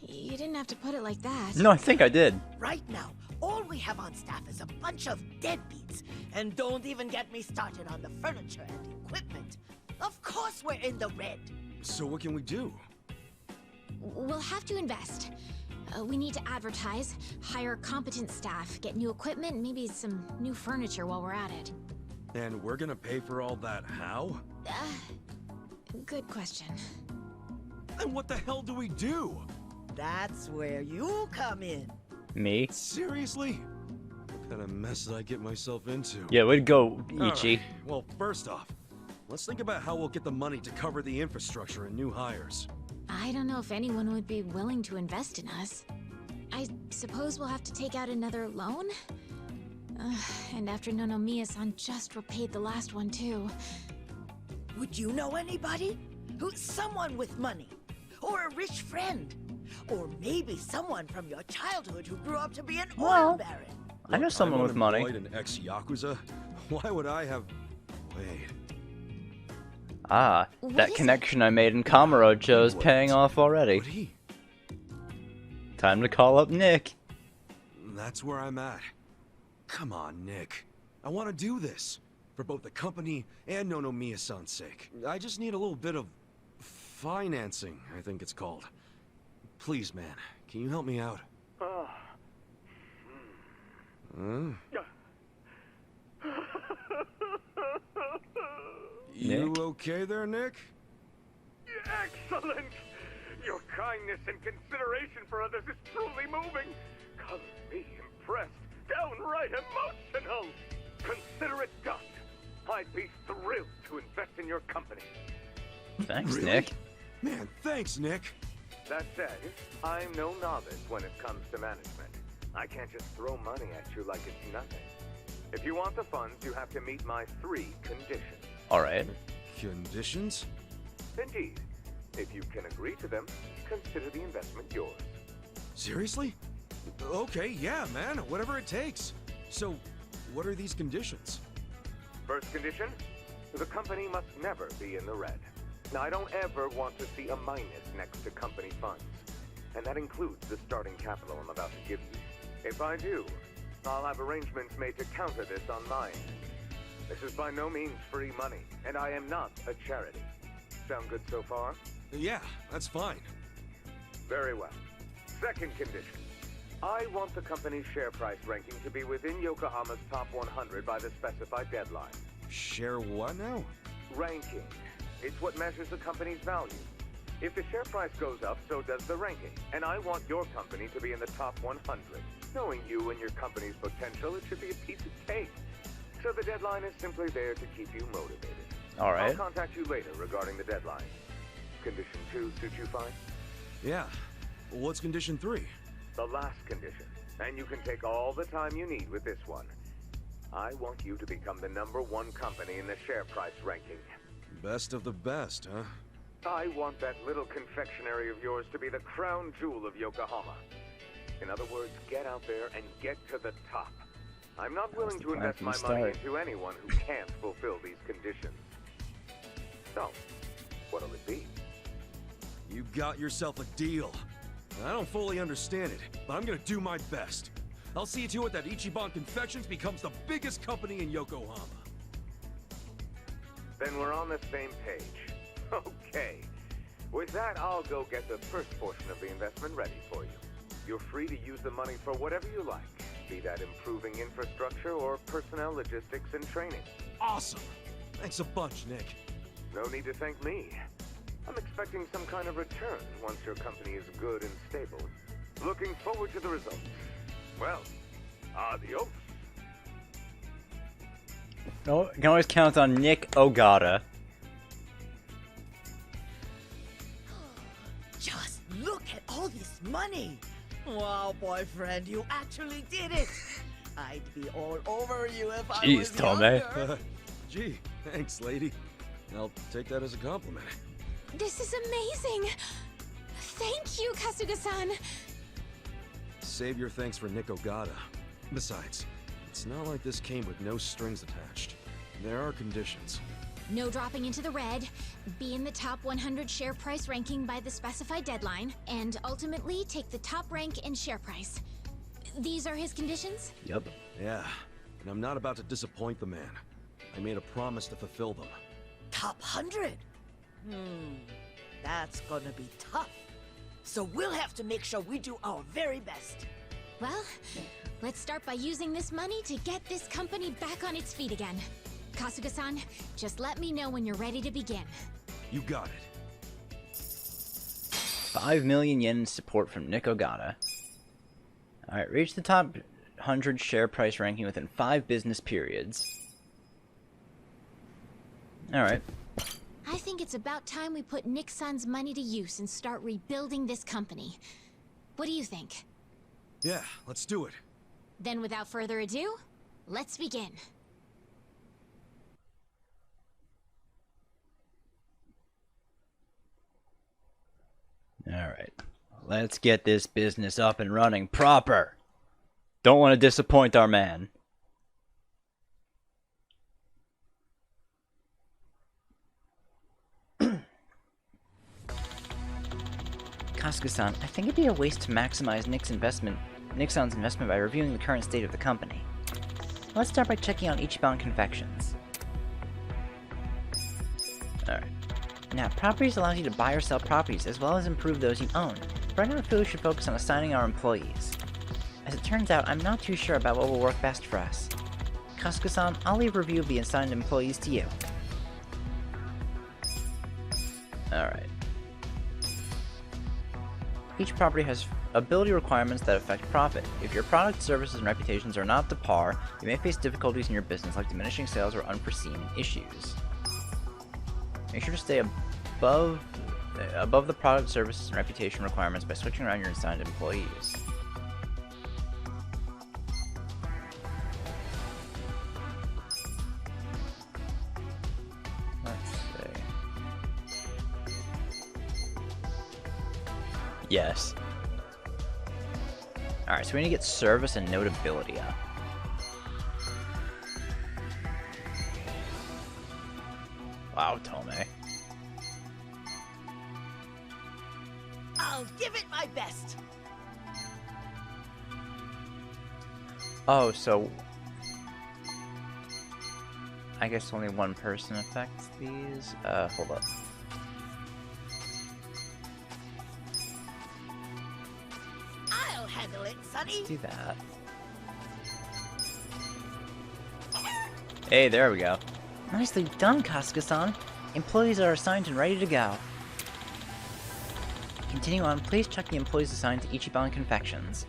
You didn't have to put it like that. No, I think I did. Right now, all we have on staff is a bunch of deadbeats. And don't even get me started on the furniture and equipment. Of course we're in the red. So what can we do? We'll have to invest. We need to advertise, hire competent staff, get new equipment, maybe some new furniture while we're at it. And we're gonna pay for all that how? Good question. Then what the hell do we do? That's where you come in. Me? Seriously? What kind of mess did I get myself into? Yeah, way to go, All Ichi. right. Well, first off, let's think about how we'll get the money to cover the infrastructure and new hires. I don't know if anyone would be willing to invest in us. I suppose we'll have to take out another loan? And after Nonomiya-san just repaid the last one too. Would you know anybody? Someone with money? or a rich friend. Or maybe someone from your childhood who grew up to be an Well, oil baron. I know Look, someone I'm with money. unemployed and ex-Yakuza. Why would I have... Wait. Ah, What that is it? connection I made in Kamurocho is paying off already. Would he? Time to call up Nick. That's where I'm at. Come on, Nick. I want to do this. For both the company and Nonomiya-san's sake. I just need a little bit of... financing, I think it's called. Please, man. Can you help me out? Huh? You Nick? okay there, Nick? Excellent! Your kindness and consideration for others is truly moving. Color me impressed, downright emotional. Consider it done. I'd be thrilled to invest in your company. Thanks, Really? Nick. Man, thanks, Nick. That said, I'm no novice when it comes to management. I can't just throw money at you like it's nothing. If you want the funds, you have to meet my 3 conditions. Alright. Conditions? Indeed. If you can agree to them, consider the investment yours. Seriously? Okay, yeah, man. Whatever it takes. So, what are these conditions? First condition, the company must never be in the red. Now, I don't ever want to see a minus next to company funds. And that includes the starting capital I'm about to give you. If I do, I'll have arrangements made to counter this on my end. This is by no means free money, and I am not a charity. Sound good so far? Yeah, that's fine. Very well. Second condition. I want the company's share price ranking to be within Yokohama's top 100 by the specified deadline. Share what now? Ranking. It's what measures the company's value. If the share price goes up, so does the ranking. And I want your company to be in the top 100. Knowing you and your company's potential, it should be a piece of cake. So the deadline is simply there to keep you motivated. Alright. I'll contact you later regarding the deadline. Condition 2 suit you fine? Yeah. What's condition 3? The last condition. And you can take all the time you need with this one. I want you to become the #1 company in the share price ranking. Best of the best, huh? I want that little confectionery of yours to be the crown jewel of Yokohama. In other words, get out there and get to the top. I'm not willing to invest my money into anyone who can't fulfill these conditions. So, what'll it be? You got yourself a deal. I don't fully understand it, but I'm gonna do my best. I'll see to it that Ichiban Confections becomes the biggest company in Yokohama. Then we're on the same page. Okay. With that, I'll go get the first portion of the investment ready for you. You're free to use the money for whatever you like, be that improving infrastructure or personnel logistics and training. Awesome! Thanks a bunch, Nick. No need to thank me. I'm expecting some kind of return once your company is good and stable. Looking forward to the results. Well, adios. No, you can always count on Nick Ogata. Just look at all this money! Wow, boyfriend, you actually did it! I'd be all over you if I was Jeez, Tomei. younger. Gee, thanks, lady. I'll take that as a compliment. This is amazing! Thank you, Kasuga-san! Save your thanks for Nick Ogata. Besides, it's not like this came with no strings attached. There are conditions. No dropping into the red, be in the top 100 share price ranking by the specified deadline, and ultimately take the top rank in share price. These are his conditions? Yep. Yeah, and I'm not about to disappoint the man. I made a promise to fulfill them. Top 100? That's gonna be tough. So we'll have to make sure we do our very best. Well, let's start by using this money to get this company back on its feet again. Kasuga-san, just let me know when you're ready to begin. You got it. 5 million yen in support from Nick Ogata. Alright, reach the top 100 share price ranking within 5 business periods. Alright. I think it's about time we put Nick-san's money to use and start rebuilding this company. What do you think? Yeah, let's do it. Then without further ado, let's begin. Alright. Let's get this business up and running proper. Don't want to disappoint our man. Kasuga-san, I think it'd be a waste to maximize Nixon's investment by reviewing the current state of the company. Let's start by checking out Ichiban Confections. Alright. Now, properties allows you to buy or sell properties, as well as improve those you own. Right now I feel we should focus on assigning our employees. As it turns out, I'm not too sure about what will work best for us. Kasuga-san, I'll leave a review of the assigned employees to you. Alright. Each property has ability requirements that affect profit. If your product, services, and reputations are not to par, you may face difficulties in your business like diminishing sales or unforeseen issues. Make sure to stay above the product, services, and reputation requirements by switching around your assigned employees. Let's see. Yes. Alright, so we need to get service and notability up. Wow, Tomei. I'll give it my best. Oh, so I guess only one person affects these? Hold up. I'll handle it, Sonny. Let's do that. Hey, there we go. Nicely done, Kasuga-san. Employees are assigned and ready to go. Continue on, please check the employees assigned to Ichiban Confections.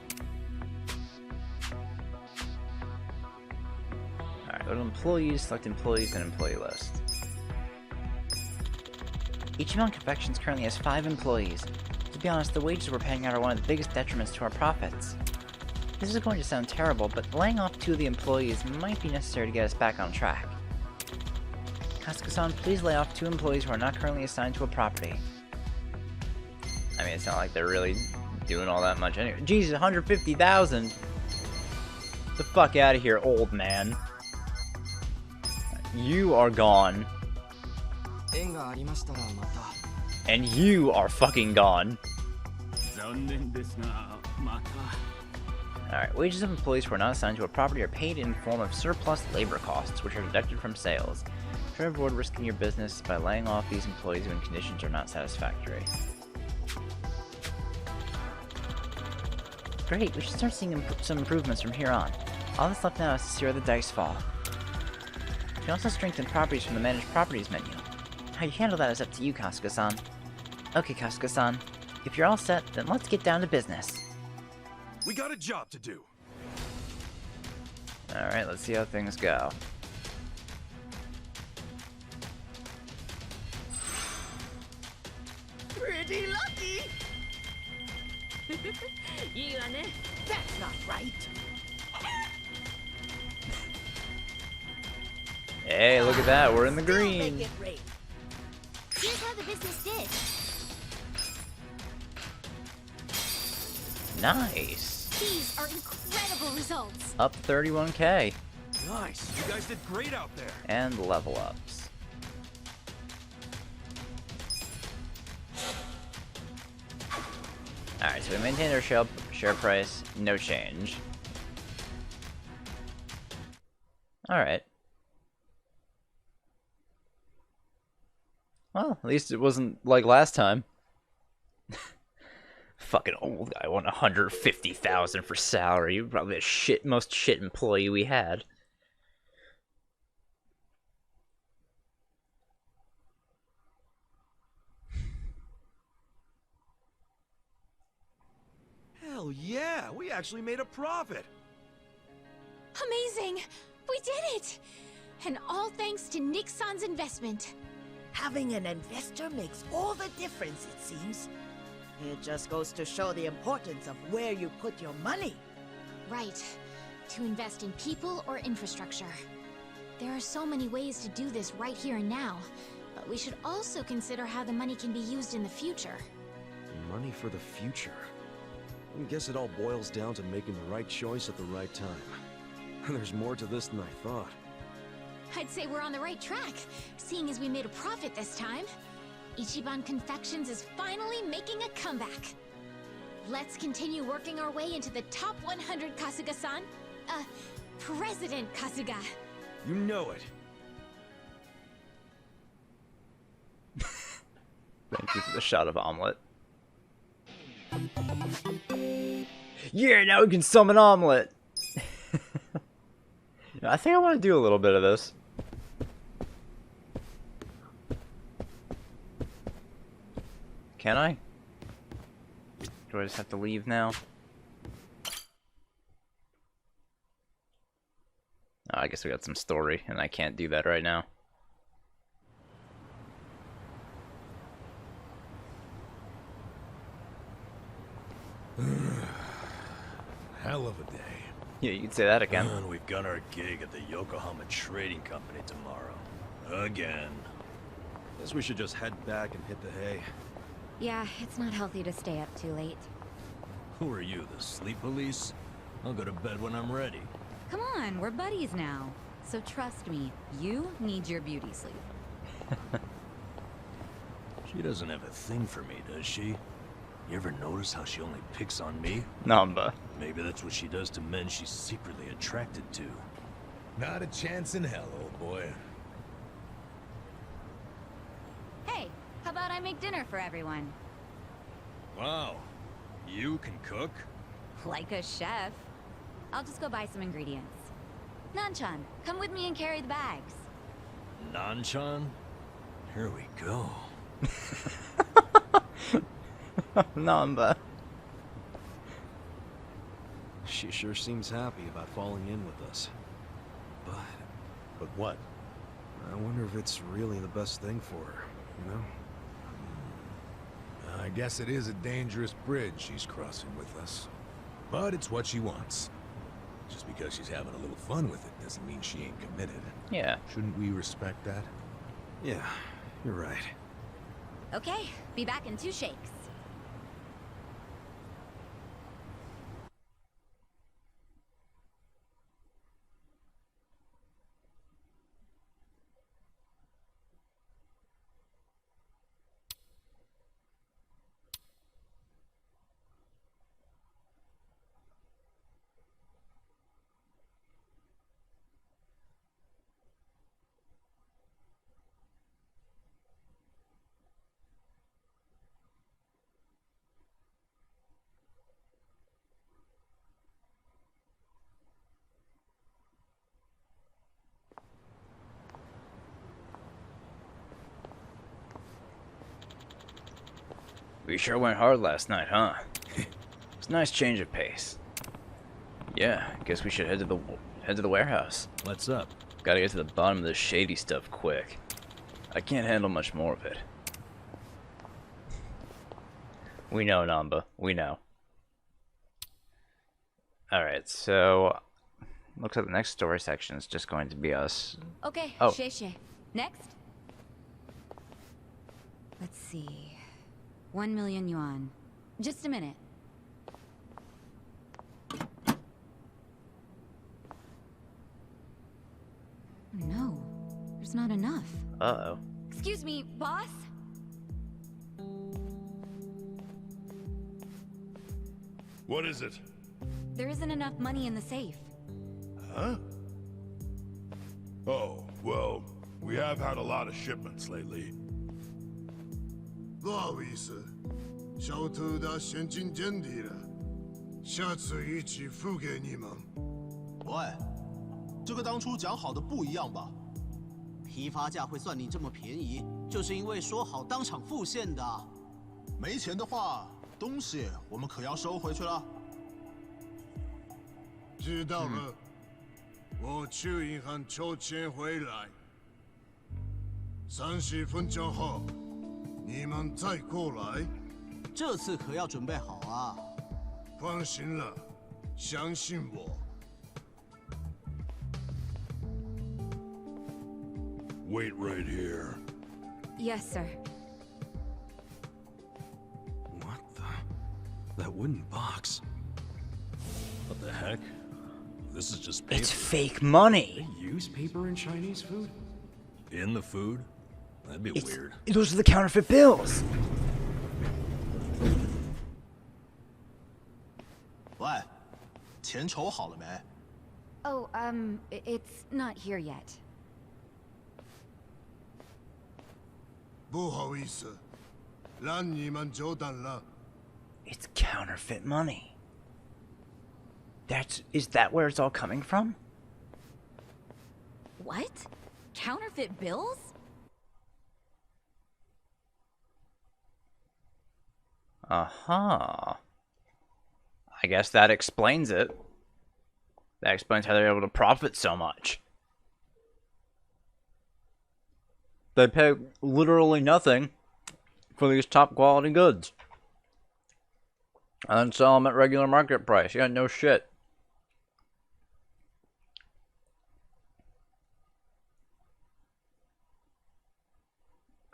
Alright, go to employees, select employees, and employee list. Ichiban Confections currently has 5 employees. To be honest, the wages we're paying out are one of the biggest detriments to our profits. This is going to sound terrible, but laying off 2 of the employees might be necessary to get us back on track. Kasuga-san, please lay off 2 employees who are not currently assigned to a property. I mean, it's not like they're really doing all that much anyway. Jesus, 150,000! Get the fuck out of here, old man. You are gone. And you are fucking gone. Alright, wages of employees who are not assigned to a property are paid in the form of surplus labor costs, which are deducted from sales. Try to avoid risking your business by laying off these employees when conditions are not satisfactory. Great, we should start seeing some improvements from here on. All that's left now is to see where the dice fall. You can also strengthen properties from the Manage Properties menu. How you handle that is up to you, Kasuga-san. Okay, Kasuga-san. If you're all set, then let's get down to business. We got a job to do. Alright, let's see how things go. Pretty lucky. That's not right. Hey, look at that, we're in the Still green. make it rain. Here's how the business did. Nice. These are incredible results. Up 31k. Nice. You guys did great out there. And level ups. Alright, so we maintained our share price, no change. Alright. Well, at least it wasn't like last time. Fucking old guy won 150,000 for salary. Probably the most shit employee we had. Hell yeah, we actually made a profit. Amazing! We did it! And all thanks to Nick-san's investment. Having an investor makes all the difference, it seems. It just goes to show the importance of where you put your money. Right. To invest in people or infrastructure. There are so many ways to do this right here and now, but we should also consider how the money can be used in the future. money for the future. I guess it all boils down to making the right choice at the right time. There's more to this than I thought. I'd say we're on the right track, seeing as we made a profit this time. Ichiban Confections is finally making a comeback. Let's continue working our way into the top 100, Kasuga-san. President Kasuga. You know it. Thank you for the shot of omelet. Yeah, now we can summon omelet. I think I want to do a little bit of this. Can I? Do I just have to leave now? Oh, I guess we got some story, and I can't do that right now. Hell of a day. Yeah, you could say that again. And we've got our gig at the Yokohama Trading Company tomorrow. Again. Guess we should just head back and hit the hay. Yeah, it's not healthy to stay up too late. Who are you, the sleep police? I'll go to bed when I'm ready. Come on, we're buddies now. So trust me, you need your beauty sleep. She doesn't have a thing for me, does she? You ever notice how she only picks on me? Namba. Maybe that's what she does to men she's secretly attracted to. Not a chance in hell, old boy. Hey, how about I make dinner for everyone? Wow. You can cook? Like a chef. I'll just go buy some ingredients. Nanchan, come with me and carry the bags. Nanchan? Here we go. Namba. She sure seems happy about falling in with us. But what? I wonder if it's really the best thing for her, you know? I guess it is a dangerous bridge she's crossing with us. But it's what she wants. Just because she's having a little fun with it doesn't mean she ain't committed. Yeah. Shouldn't we respect that? Yeah, you're right. Okay, be back in 2 shakes. We sure went hard last night, huh? It's a nice change of pace. Yeah, guess we should head to the warehouse. What's up? Gotta get to the bottom of this shady stuff quick. I can't handle much more of it. We know, Namba. We know. Alright, so looks like the next story section is just going to be us. Okay, Oh. Sheshe. Next. Let's see. 1 million yuan. Just a minute. No, there's not enough. Uh-oh. Excuse me, boss? What is it? There isn't enough money in the safe. Huh? Oh, well, we have had a lot of shipments lately. 不好意思，小偷的现金见底了，下次一起付给你们。喂，这个当初讲好的不一样吧？批发价会算你这么便宜，就是因为说好当场付现的。没钱的话，东西我们可要收回去了。知道了，我去银行抽钱回来。30分钟后。 你们再过来，这次可要准备好啊！放心了，相信我。Wait right here. Yes, sir. What the That wooden box. What the heck? This is just paper. It's fake money. They use paper in Chinese food? In the food? That'd be weird. Those are the counterfeit bills. 喂，钱筹好了没？ Oh, it's not here yet. 不好意思，让你们久等了。 It's counterfeit money. Is that where it's all coming from? What? Counterfeit bills? Uh-huh. I guess that explains it. That explains how they're able to profit so much. They pay literally nothing for these top quality goods. And then sell them at regular market price. Yeah, no shit.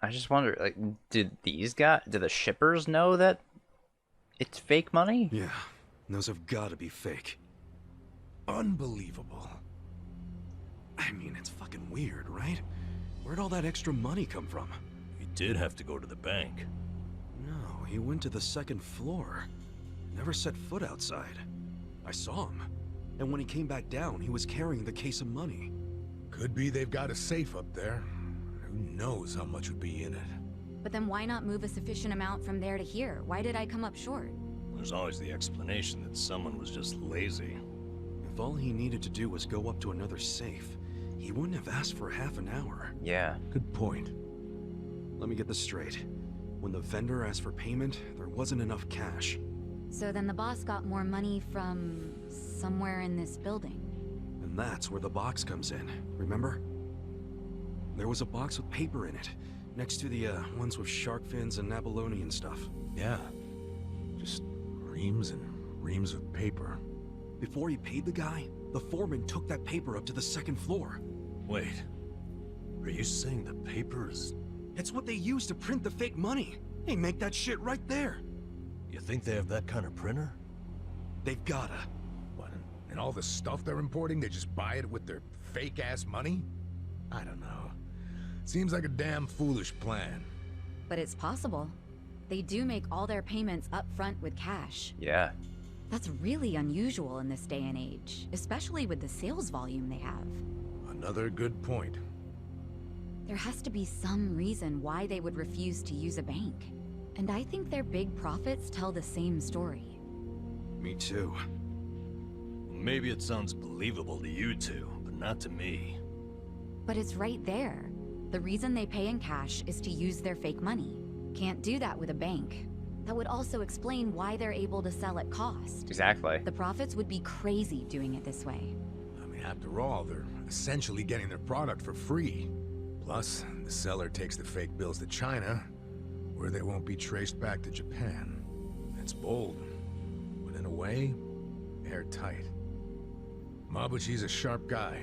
I just wonder, like, did the shippers know that it's fake money? Yeah, those have got to be fake. Unbelievable. I mean, it's fucking weird, right? Where'd all that extra money come from? He did have to go to the bank. No, he went to the second floor. Never set foot outside. I saw him. And when he came back down, he was carrying the case of money. Could be they've got a safe up there. Who knows how much would be in it? But then why not move a sufficient amount from there to here? Why did I come up short? There's always the explanation that someone was just lazy. If all he needed to do was go up to another safe, he wouldn't have asked for half an hour. Yeah. Good point. Let me get this straight. When the vendor asked for payment, there wasn't enough cash. So then the boss got more money from somewhere in this building. And that's where the box comes in, remember? There was a box with paper in it, next to the ones with shark fins and abalone and stuff. Yeah. Just reams and reams of paper. Before he paid the guy, the foreman took that paper up to the second floor. Wait. Are you saying the paper is... It's what they use to print the fake money. They make that shit right there. You think they have that kind of printer? They've gotta. What? And all the stuff they're importing, they just buy it with their fake-ass money? I don't know. Seems like a damn foolish plan. But it's possible. They do make all their payments up front with cash. Yeah. That's really unusual in this day and age, especially with the sales volume they have. Another good point. There has to be some reason why they would refuse to use a bank. And I think their big profits tell the same story. Me too. Maybe it sounds believable to you two, but not to me. But it's right there. The reason they pay in cash is to use their fake money. Can't do that with a bank. That would also explain why they're able to sell at cost. Exactly. The profits would be crazy doing it this way. I mean, after all, they're essentially getting their product for free. Plus, the seller takes the fake bills to China, where they won't be traced back to Japan. It's bold, but in a way, airtight. Mabuchi's a sharp guy.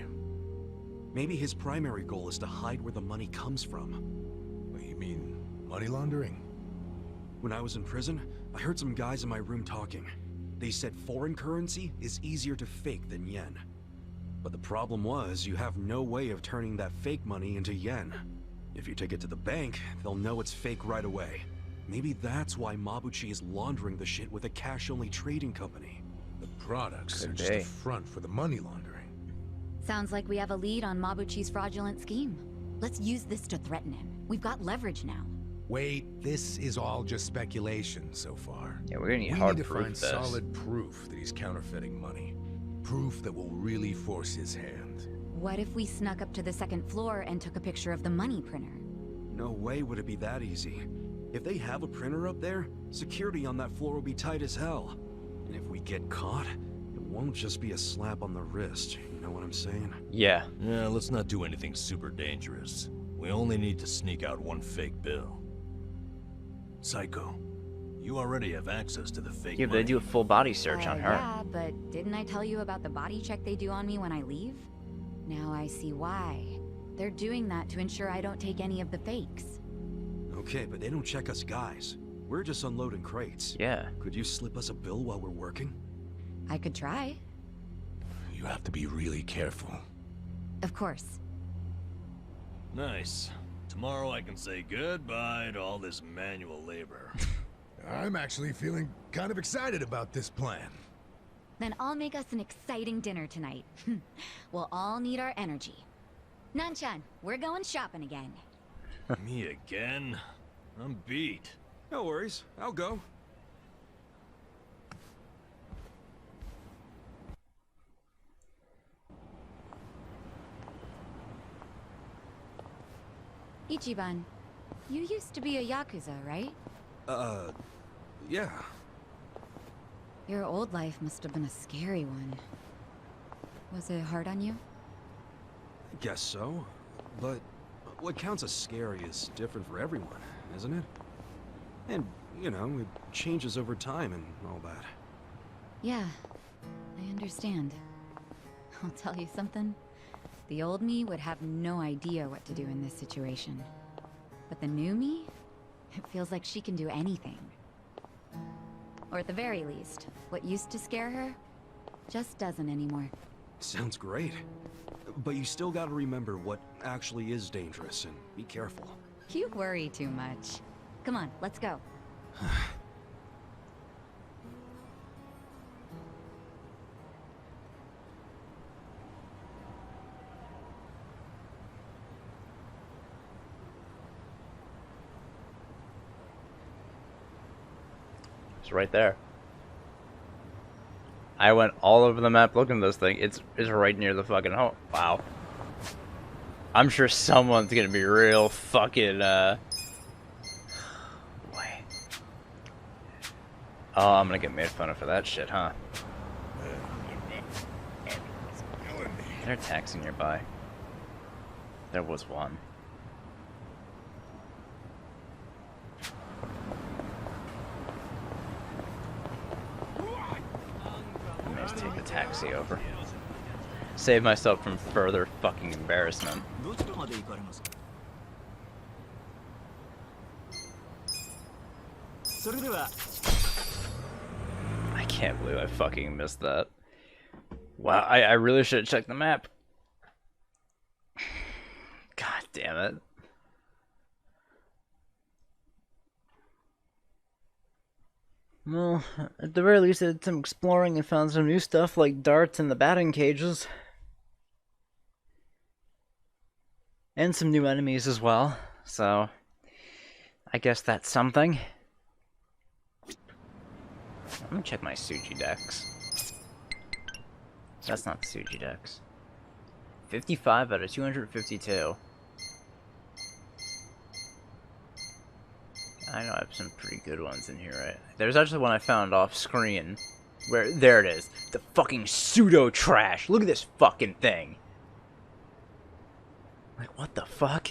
Maybe his primary goal is to hide where the money comes from. What, you mean money laundering? When I was in prison, I heard some guys in my room talking. They said foreign currency is easier to fake than yen. But the problem was, you have no way of turning that fake money into yen. If you take it to the bank, they'll know it's fake right away. Maybe that's why Mabuchi is laundering the shit with a cash-only trading company. The products Could are just be. a front for the money laundering. Sounds like we have a lead on Mabuchi's fraudulent scheme. Let's use this to threaten him. We've got leverage now. Wait, this is all just speculation so far. Yeah, we're gonna need We hard need to proof find of this. solid proof that he's counterfeiting money. Proof that will really force his hand. What if we snuck up to the second floor and took a picture of the money printer? No way would it be that easy. If they have a printer up there, security on that floor will be tight as hell. And if we get caught, it won't just be a slap on the wrist, you know what I'm saying? Yeah. Yeah, let's not do anything super dangerous. We only need to sneak out one fake bill. Psycho, you already have access to the fake Yeah, but money. they do a full body search on her. Yeah, but didn't I tell you about the body check they do on me when I leave? Now I see why. They're doing that to ensure I don't take any of the fakes. Okay, but they don't check us guys. We're just unloading crates. Yeah. Could you slip us a bill while we're working? I could try. You have to be really careful. Of course. Nice. Tomorrow I can say goodbye to all this manual labor. I'm actually feeling kind of excited about this plan. Then I'll make us an exciting dinner tonight. We'll all need our energy. Nanchan, we're going shopping again. Me again? I'm beat. No worries, I'll go. Ichiban, you used to be a Yakuza, right? Yeah. Your old life must have been a scary one. Was it hard on you? Guess so. But what counts as scary is different for everyone, isn't it? And, you know, it changes over time and all that. Yeah, I understand. I'll tell you something. The old me would have no idea what to do in this situation. But the new me? It feels like she can do anything. Or at the very least, what used to scare her just doesn't anymore. Sounds great. But you still gotta remember what actually is dangerous and be careful. You worry too much. Come on, let's go. It's right there. I went all over the map looking at this thing. It's right near the fucking home. Wow. I'm sure someone's gonna be real fucking wait. Oh, I'm gonna get made fun of for that shit, huh? Is there a taxi nearby? There was one. Let's take the taxi over. Save myself from further fucking embarrassment. I can't believe I fucking missed that. Wow, I really should have checked the map. God damn it. Well, at the very least I did some exploring and found some new stuff like darts and the batting cages. And some new enemies as well, so I guess that's something. Let me check my Suji Dex. That's not the Suji Dex. 55 out of 252. I know I have some pretty good ones in here, right? There's actually one I found off screen. Where, there it is. The fucking pseudo trash. Look at this fucking thing. Like, what the fuck?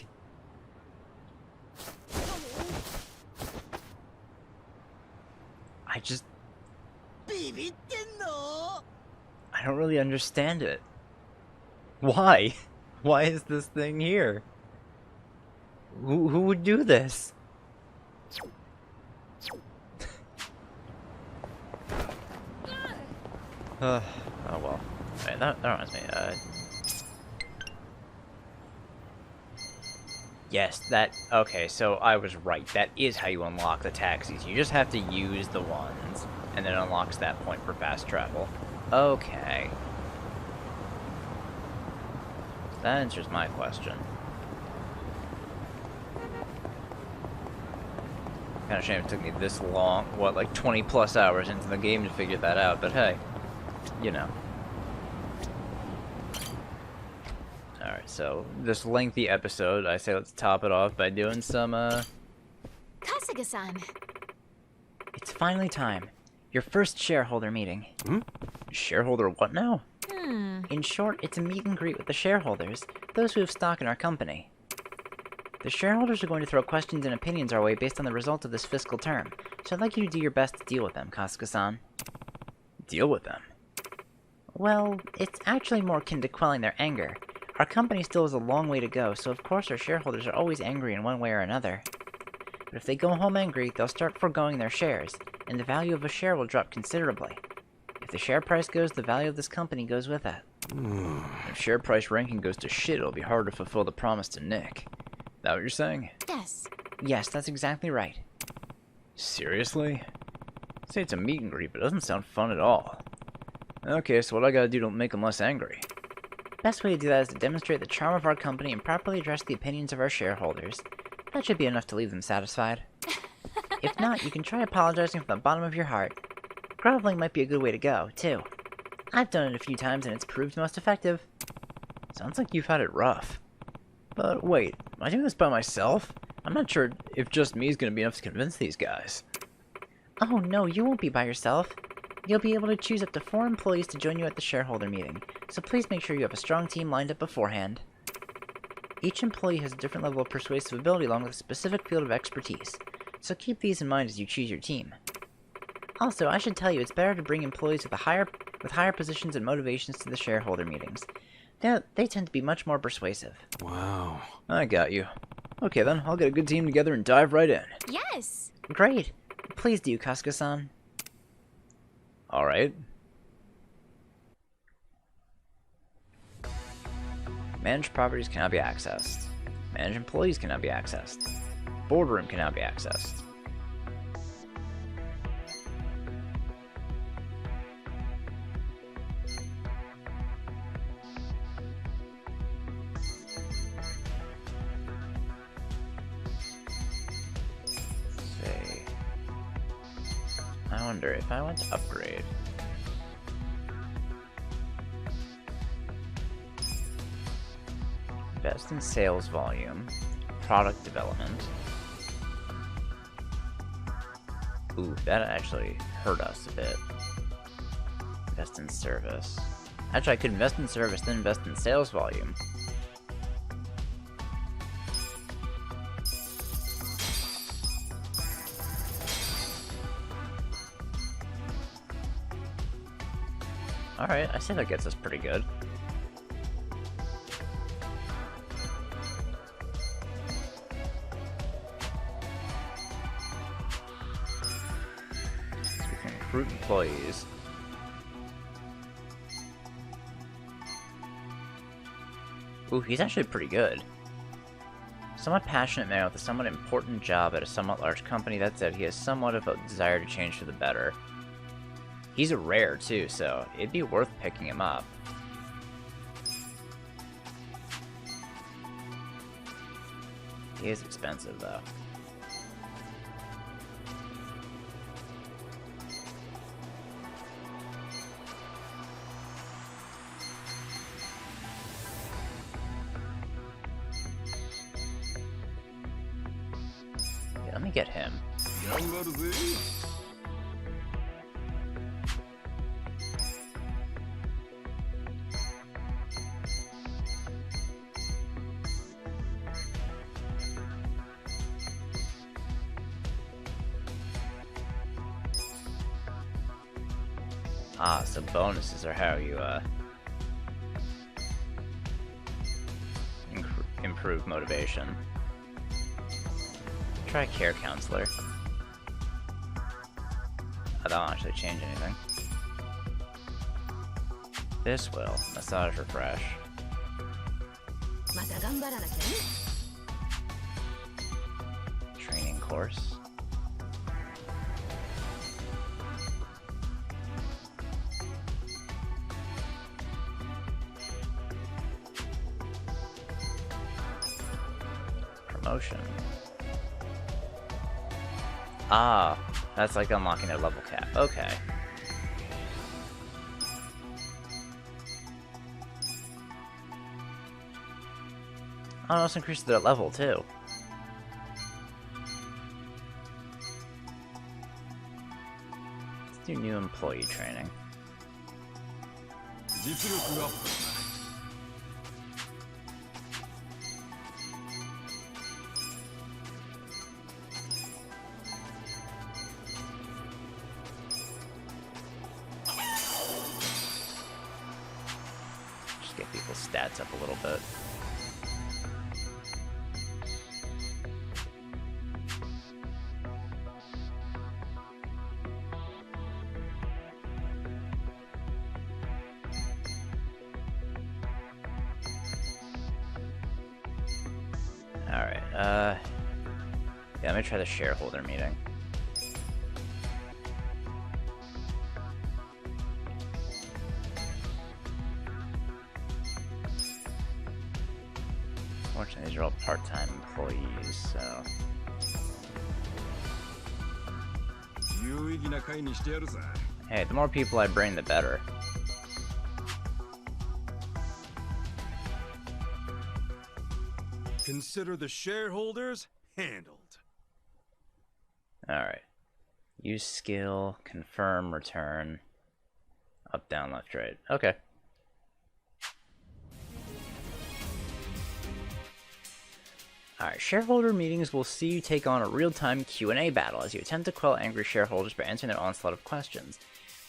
I just... I don't really understand it. Why? Why is this thing here? Who would do this? Oh well. Right, that reminds me. Yes, that... Okay, so I was right. That is how you unlock the taxis. You just have to use the ones, and then it unlocks that point for fast travel. Okay. That answers my question. Kinda shame it took me this long, what, like 20 plus hours into the game to figure that out, but hey, you know. Alright, so this lengthy episode, I say let's top it off by doing some, Kasuga-san. It's finally time. Your first shareholder meeting. Hmm? Shareholder what now? In short, it's a meet and greet with the shareholders, those who have stock in our company. The shareholders are going to throw questions and opinions our way based on the results of this fiscal term, so I'd like you to do your best to deal with them, Kasuga-san. Deal with them? Well, it's actually more akin to quelling their anger. Our company still has a long way to go, so of course our shareholders are always angry in one way or another. But if they go home angry, they'll start foregoing their shares, and the value of a share will drop considerably. If the share price goes, the value of this company goes with it. If share price ranking goes to shit, it'll be hard to fulfill the promise to Nick. That what you're saying? Yes. Yes, that's exactly right. Seriously? Say it's a meet and greet, but it doesn't sound fun at all. Okay, so what I gotta do to make them less angry? Best way to do that is to demonstrate the charm of our company and properly address the opinions of our shareholders. That should be enough to leave them satisfied. If not, you can try apologizing from the bottom of your heart. Groveling might be a good way to go, too. I've done it a few times and it's proved most effective. Sounds like you've had it rough. But wait, am I doing this by myself? I'm not sure if just me is gonna be enough to convince these guys. Oh no, you won't be by yourself. You'll be able to choose up to 4 employees to join you at the shareholder meeting, so please make sure you have a strong team lined up beforehand. Each employee has a different level of persuasive ability along with a specific field of expertise, so keep these in mind as you choose your team. Also, I should tell you it's better to bring employees with higher positions and motivations to the shareholder meetings. They tend to be much more persuasive. Wow. I got you. Okay then, I'll get a good team together and dive right in. Yes! Great! Please do, Kasuga-san. Alright. Managed properties cannot be accessed. Managed employees cannot be accessed. Boardroom cannot be accessed. I wonder if I want to upgrade. Invest in sales volume, product development. Ooh, that actually hurt us a bit. Invest in service. Actually, I could invest in service, then invest in sales volume. Alright, I say that gets us pretty good. So we can recruit employees. Ooh, he's actually pretty good. Somewhat passionate man with a somewhat important job at a somewhat large company. That said, he has somewhat of a desire to change for the better. He's a rare, too, so it'd be worth picking him up. He is expensive, though. Yeah, let me get him. Ah, so bonuses are how you, improve motivation. Try Care Counselor. Oh, that won't actually change anything. This will. Massage Refresh. Training course. Promotion. Ah, that's like unlocking their level cap. Okay. Oh, this increases their level too. Let's do new employee training. Just get people's stats up a little bit. Alright, yeah, let me try the shareholder meeting. Fortunately, these are all part-time employees, so... Hey, the more people I bring, the better. Consider the shareholders handled. Alright. Use skill, confirm, return. Up, down, left, right. Okay. Alright, shareholder meetings will see you take on a real-time Q&A battle as you attempt to quell angry shareholders by answering their onslaught of questions.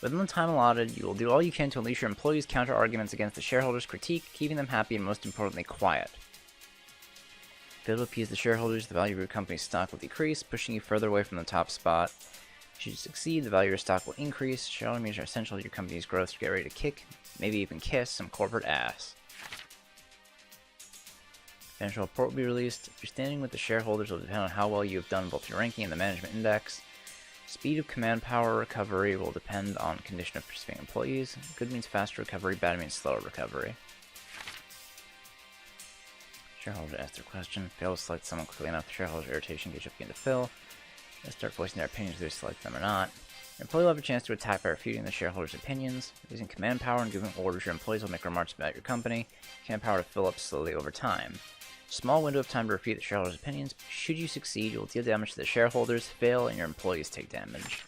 Within the time allotted, you will do all you can to unleash your employees' counter-arguments against the shareholders' critique, keeping them happy and most importantly, quiet. Fail to appease the shareholders, the value of your company's stock will decrease, pushing you further away from the top spot. Should you succeed, the value of your stock will increase. Shareholder meetings are essential to your company's growth, so get ready to kick, maybe even kiss, some corporate ass. Eventual report will be released. Your standing with the shareholders will depend on how well you have done both your ranking and the management index. Speed of command power recovery will depend on condition of participating employees. Good means faster recovery, bad means slower recovery. Shareholders ask their question. Fail to select someone quickly enough, the shareholders' irritation gauge will begin to fill. They start voicing their opinions whether they select them or not. Your employee will have a chance to attack by refuting the shareholders' opinions. Using command power and giving orders, your employees will make remarks about your company. Command power to fill up slowly over time. Small window of time to refute the shareholders' opinions. Should you succeed, you will deal damage to the shareholders, fail, and your employees take damage.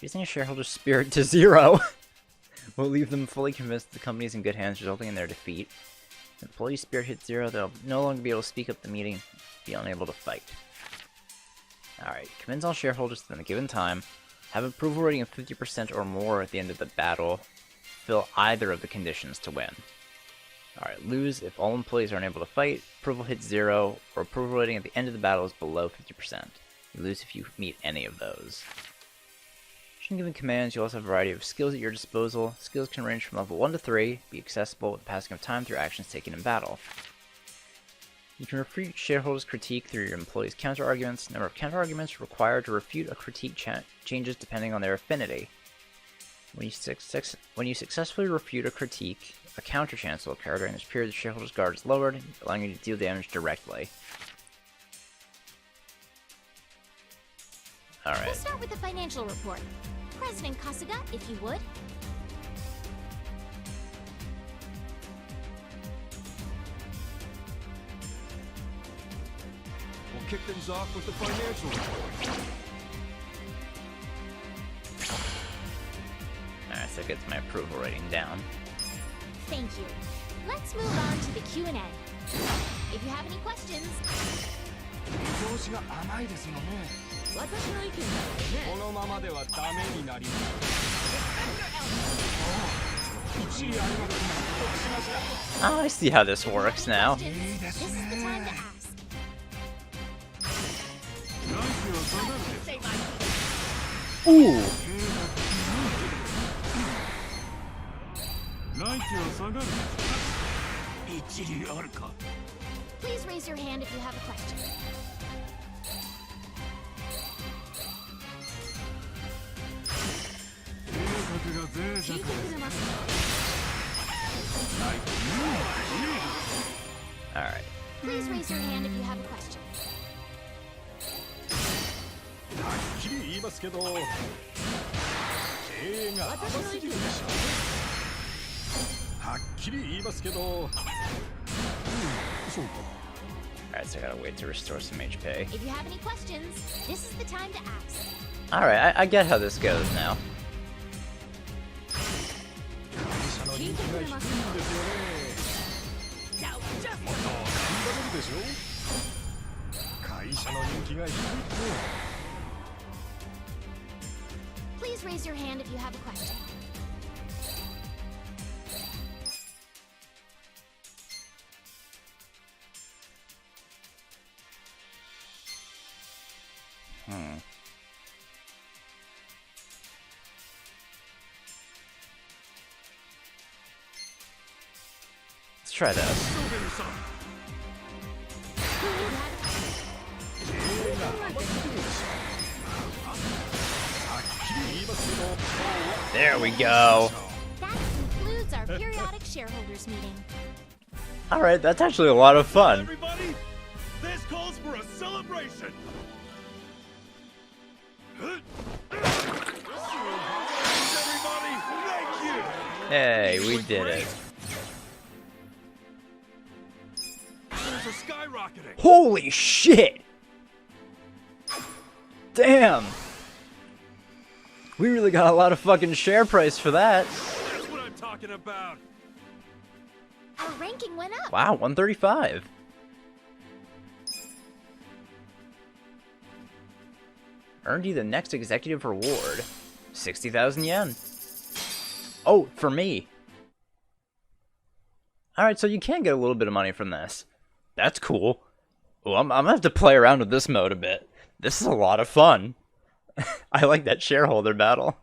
Using a shareholder's spirit to 0 will leave them fully convinced the company is in good hands, resulting in their defeat. If the employee's spirit hits 0, they'll no longer be able to speak up at the meeting, be unable to fight. Alright, convince all shareholders within a given time, have an approval rating of 50% or more at the end of the battle, fill either of the conditions to win. Alright, lose if all employees are unable to fight, approval hits 0, or approval rating at the end of the battle is below 50%. You lose if you meet any of those. When given commands, you also have a variety of skills at your disposal. Skills can range from level 1 to 3, be accessible with the passing of time through actions taken in battle. You can refute shareholders' critique through your employees' counter-arguments. Number of counter-arguments required to refute a critique changes depending on their affinity. When you successfully refute a critique, a counter chance will occur. During this period, the shareholders' guard is lowered, allowing you to deal damage directly. Alright. We'll start with the financial report. President Kasuga, if you would. We'll kick things off with the financial report. Alright, so it gets my approval rating down. Thank you. Let's move on to the Q&A. If you have any questions... Oh, I see how this works now. This is the time to ask. Ooh! Please raise your hand if you have a question. Alright. Please raise your hand if you have a question. Alright, so I gotta wait to restore some HP. If you have any questions, this is the time to ask. Alright, I get how this goes now. Please raise your hand if you have a question. Let's try this. There we go. That concludes our periodic shareholders meeting. Alright, that's actually a lot of fun. Everybody, this calls for a celebration. Everybody, thank you. Hey, we did it. Shares are skyrocketing. Holy shit! Damn! We really got a lot of fucking share price for that. That's what I'm talking about. Our ranking went up. Wow, 135. Earned you the next executive reward. 60,000 yen. Oh, for me. Alright, so you can get a little bit of money from this. That's cool. Oh, I'm gonna have to play around with this mode a bit. This is a lot of fun. I like that shareholder battle.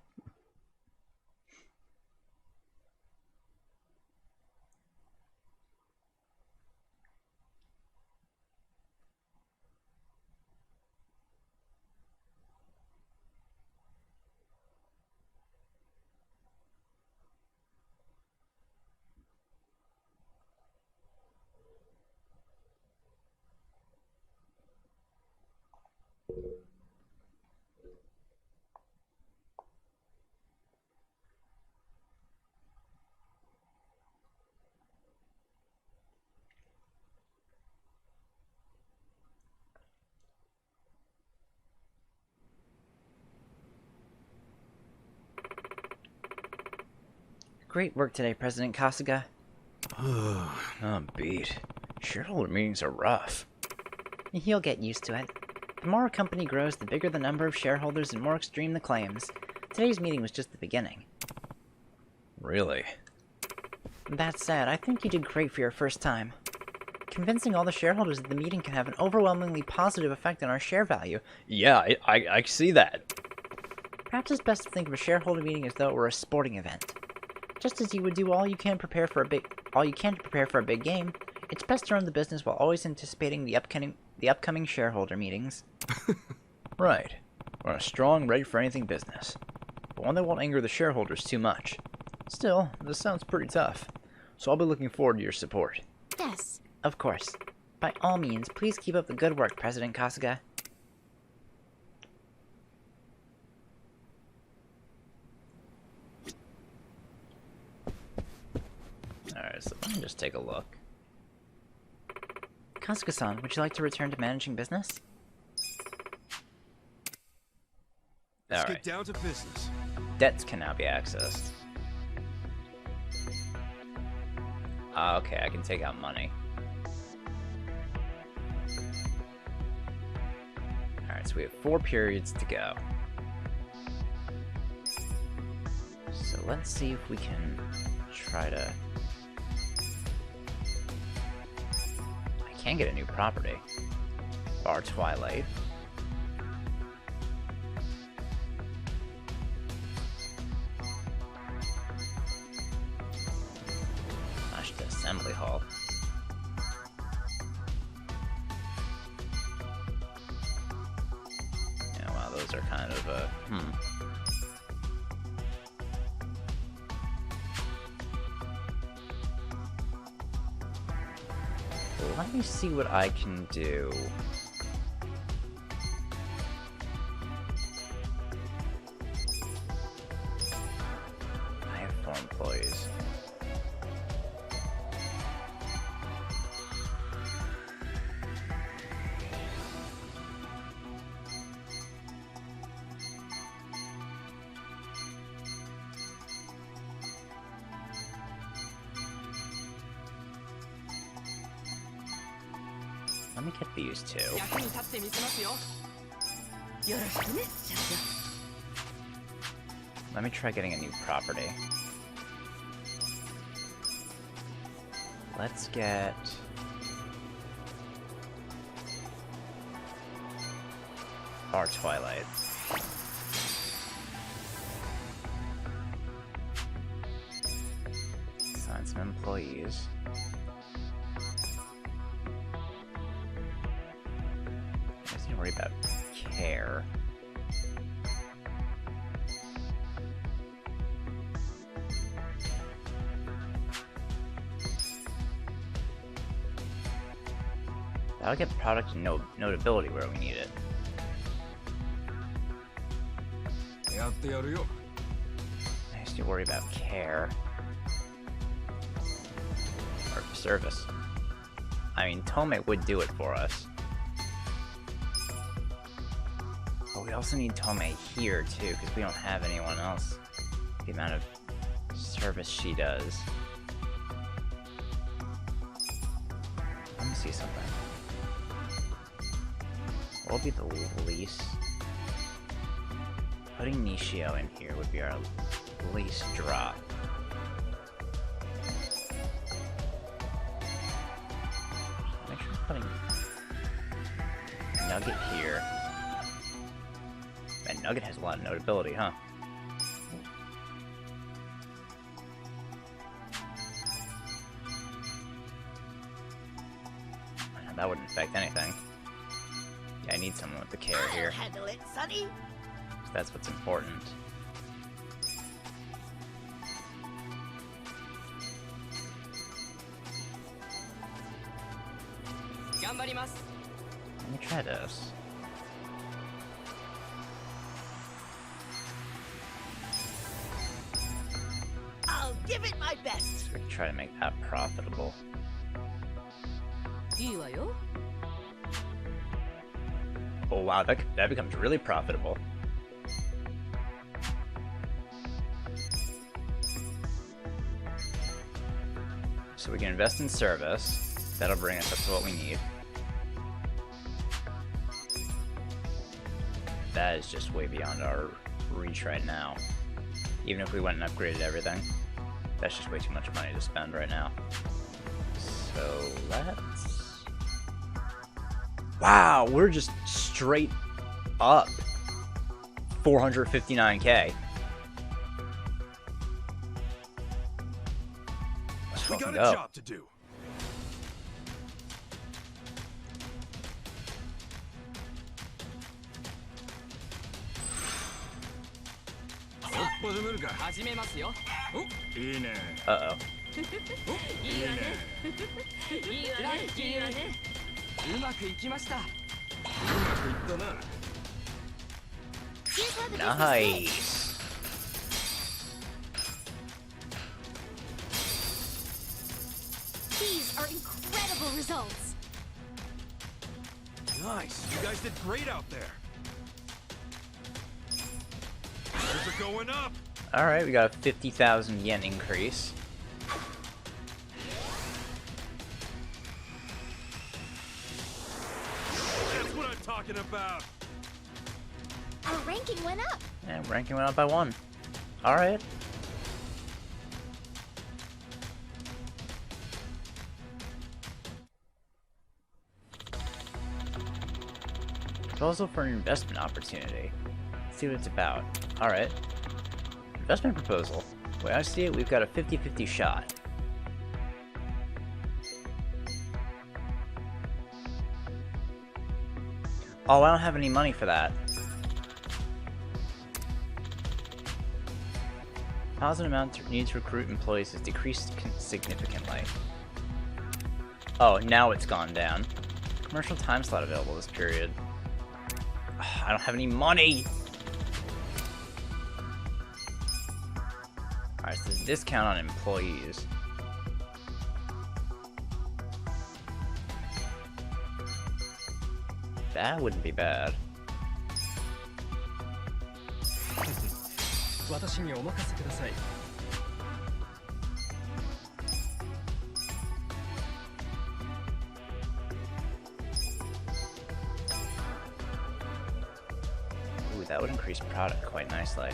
Great work today, President Kasuga. I'm beat. Shareholder meetings are rough. You'll get used to it. The more a company grows, the bigger the number of shareholders and more extreme the claims. Today's meeting was just the beginning. Really? That said, I think you did great for your first time. Convincing all the shareholders at the meeting can have an overwhelmingly positive effect on our share value. Yeah, I see that. Perhaps it's best to think of a shareholder meeting as though it were a sporting event. Just as you would do all you can to prepare for a big game, it's best to run the business while always anticipating the upcoming shareholder meetings. Right. We're a strong, ready for anything business, but one that won't anger the shareholders too much. Still, this sounds pretty tough, so I'll be looking forward to your support. Yes. Of course. By all means, please keep up the good work, President Kasuga. Alright, so let me just take a look. Kasuga-san, would you like to return to managing business? Let's Alright. get down to business. Debts can now be accessed. Ah, okay, I can take out money. Alright, so we have 4 periods to go. So let's see if we can try to... I can get a new property. Bar Twilight. Assembly Hall. Yeah, wow, those are kind of, Let me see what I can do. I have 4 employees. Let me get these 2. Let me try getting a new property. Let's get... Bar Twilight. Assign some employees. Don't worry about care. That'll get product and notability where we need it. I used to worry about care. Or service. I mean, Tome would do it for us. But we also need Tome here, too, because we don't have anyone else. The amount of service she does. Let me see something. What will be the least? Putting Nishio in here would be our least drop. Make sure I'm putting Nugget here. Man, Nugget has a lot of notability, huh? That wouldn't affect anything. Yeah, I need someone with the care here. I'll handle it, Sonny. So that's what's important. Let me try this. I'll give it my best. We can try to make that profitable. Oh wow, that becomes really profitable. So we can invest in service. That'll bring us up to what we need. That is just way beyond our reach right now. Even if we went and upgraded everything, that's just way too much money to spend right now. So let's... Wow, we're just straight up 459k. Let's We got a go. job to do. Uh-oh. Nice. These are incredible results. Nice. You guys did great out there. Numbers are going up. Alright, we got a 50,000 yen increase. That's what I'm talking about. Our ranking went up. And ranking went up by 1. Alright. Proposal for an investment opportunity. Let's see what it's about. Alright. Investment proposal. The way I see it, we've got a 50-50 shot. Oh, I don't have any money for that. Thousand amount needs to recruit employees has decreased significantly. Oh, now it's gone down. Commercial time slot available this period. I don't have any money! Alright, so there's a discount on employees. That wouldn't be bad. Ooh, that would increase product quite nicely.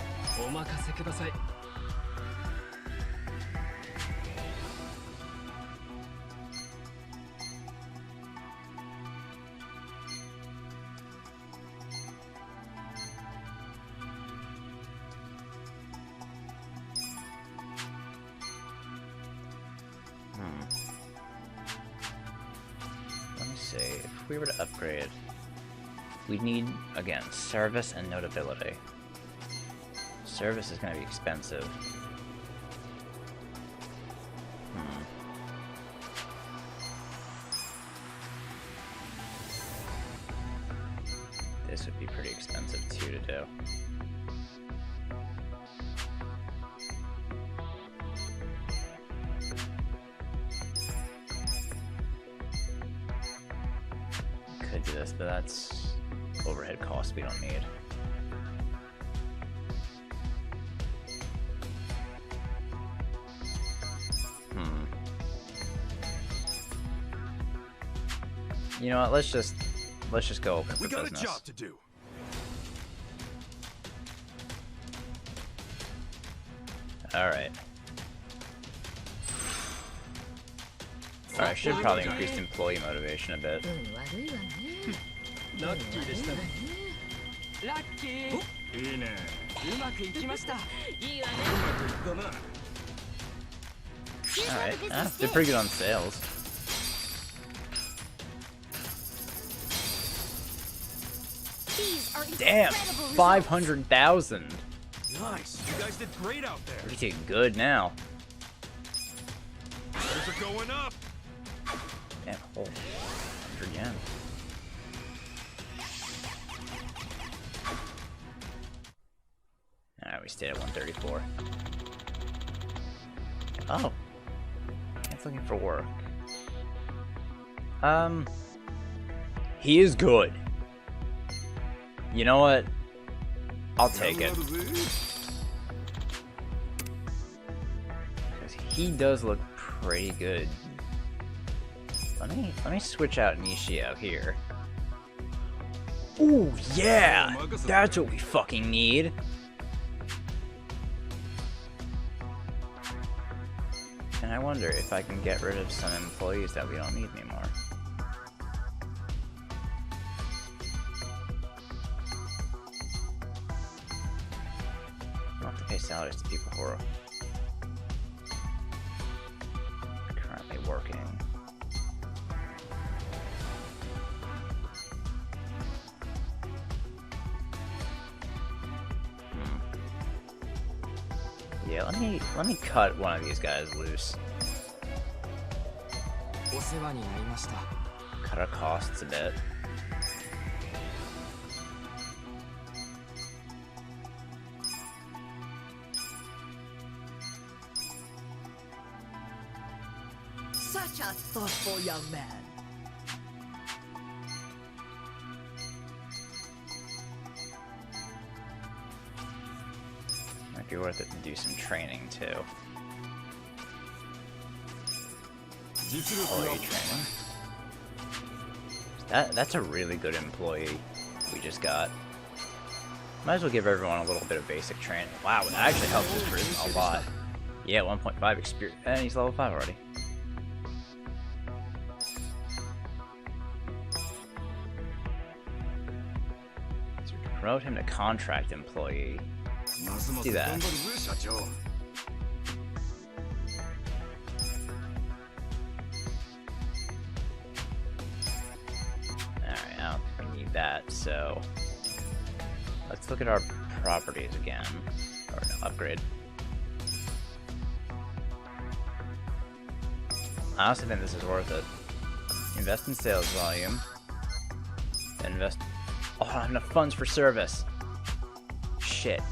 Let me see, if we were to upgrade, we'd need, again, service and notability. Service is going to be expensive. This would be pretty expensive too to do. Could do this, but that's overhead costs we don't need. You know what? Let's just go open for business. We got a job to do. All right. All right. Should probably increase employee motivation a bit. All right. They're pretty good on sales. Damn, 500,000. Nice. You guys did great out there. We're getting good now. Prices are going up. Damn, whole 100 yen. Alright, we stayed at 134. Oh. It's looking for work. He is good. You know what? I'll take it. Because he does look pretty good. Let me switch out Nishi out here. Ooh, yeah! That's what we fucking need! And I wonder if I can get rid of some employees that we don't need anymore. Pay salaries to people who are currently working. Yeah, let me cut one of these guys loose. Cut our costs a bit. Such a thoughtful young man. Might be worth it to do some training too. Employee training. That's a really good employee we just got. Might as well give everyone a little bit of basic training. Wow, that actually helps his charisma a lot. Yeah, 1.5 experience, and he's level 5 already. Promote him to contract employee. Let's do that. Alright, I don't think we need that, so let's look at our properties again. Or no, upgrade. I honestly think this is worth it. Invest in sales volume. Invest. Oh, I don't have enough funds for service. Shit.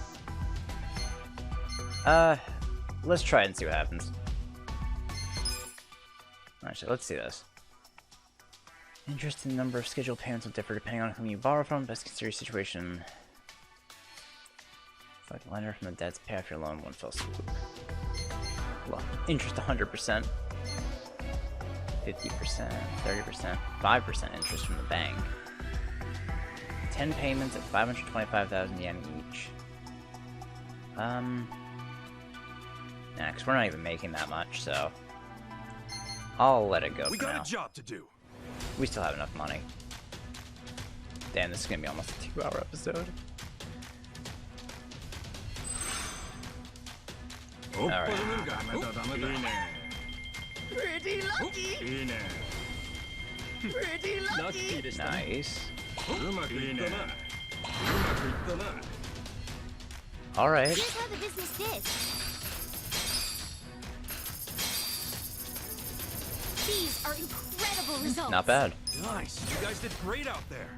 Let's try it and see what happens. Actually, let's see this. Interest in the number of scheduled payments will differ depending on whom you borrow from. Best consider your situation. Select a lender from the debt to pay off your loan one fell swoop. Well, interest 100%. 50%, 30%, 5% interest from the bank. 10 payments at 525,000 yen each. Nah, because we're not even making that much, so I'll let it go for now. We got a job to do. We still have enough money. Damn, this is gonna be almost a 2-hour episode. Alright. Pretty lucky. Pretty lucky. Nice. Alright. Here's how the business did. These are incredible results. Not bad. Nice. You guys did great out there.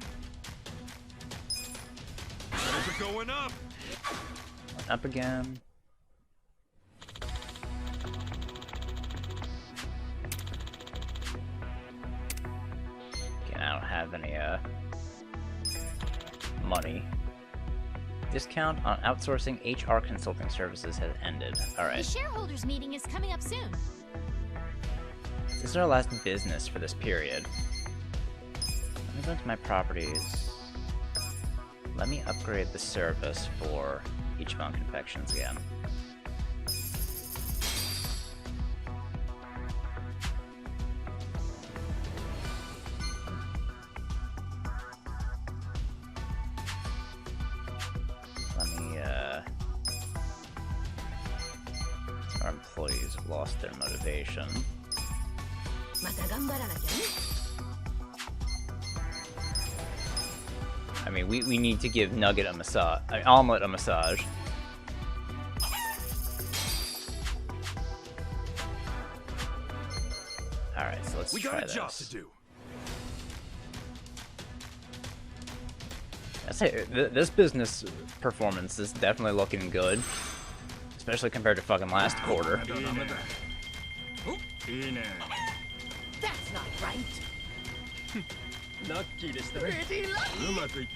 We're going up. Up again. Okay, I don't have any money. Discount on outsourcing HR consulting services has ended. The Alright. shareholders meeting is coming up soon. This is our last business for this period. Let me go into my properties. Let me upgrade the service for Ichiban Confections again. Let me, our employees have lost their motivation. I mean, we need to give Nugget a massage, Omelette a massage. Alright, so let's try this. We got a job to do. I say this business performance is definitely looking good, especially compared to fucking last quarter. That's not right. Pretty lucky.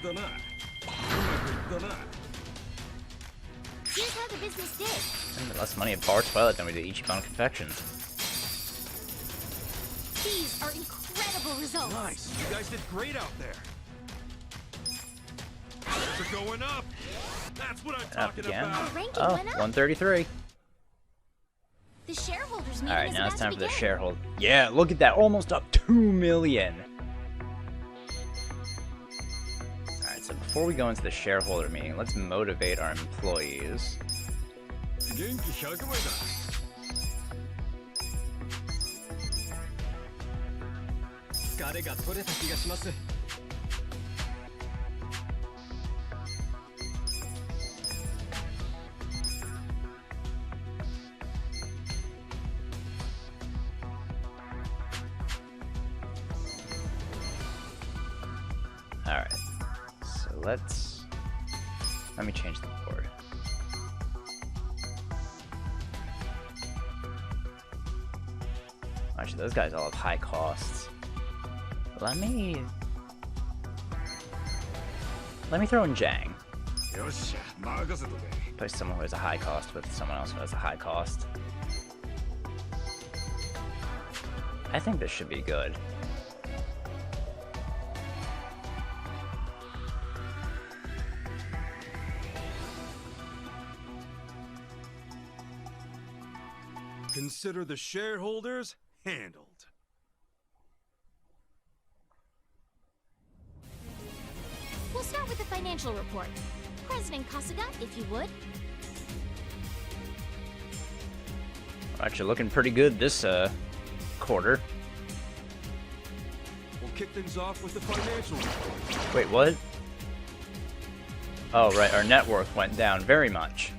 Here's how the business did. Spending less money at Bar Toilet than we did Ichiban Confections. These are incredible results. Nice. You guys did great out there. We're going up. That's what I'm Up talking again. about. Ranking Oh, went up. 133. The shareholders meeting Alright, is now about it's time to for the begin. shareholder. Yeah, look at that. Almost up 2 million. Alright, so before we go into the shareholder meeting, let's motivate our employees. Alright, so let me change the board. Actually, those guys all have high costs. Let me throw in Jang. Place someone who has a high cost with someone else who has a high cost. I think this should be good. Consider the shareholders handled. We'll start with the financial report. President Kasuga, if you would. We're actually looking pretty good this quarter. We'll kick things off with the financial report. Wait, what? Oh, right, our net worth went down very much.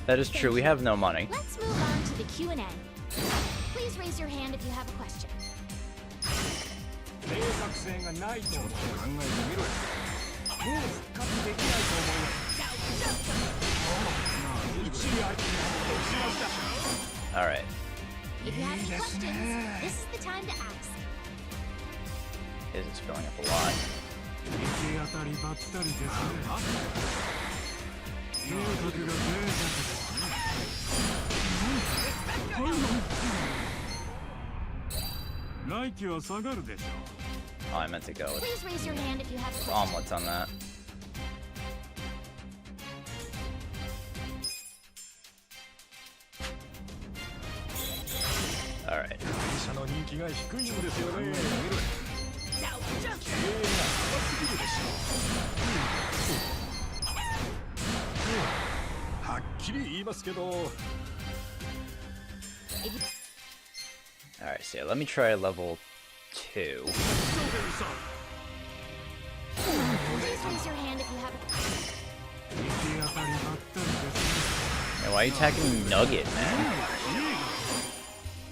That is true, we have no money. Let's move on to the Q&A. Please raise your hand if you have a question. Alright. If you have any questions, this is the time to ask. Is it's filling up a lot. Oh, I meant to go with Please raise your hand if you have a question. omelets on that. Alright. Alright, so yeah, let me try level 2. Please raise your hand if you have a Hey, why are you attacking Nugget, man?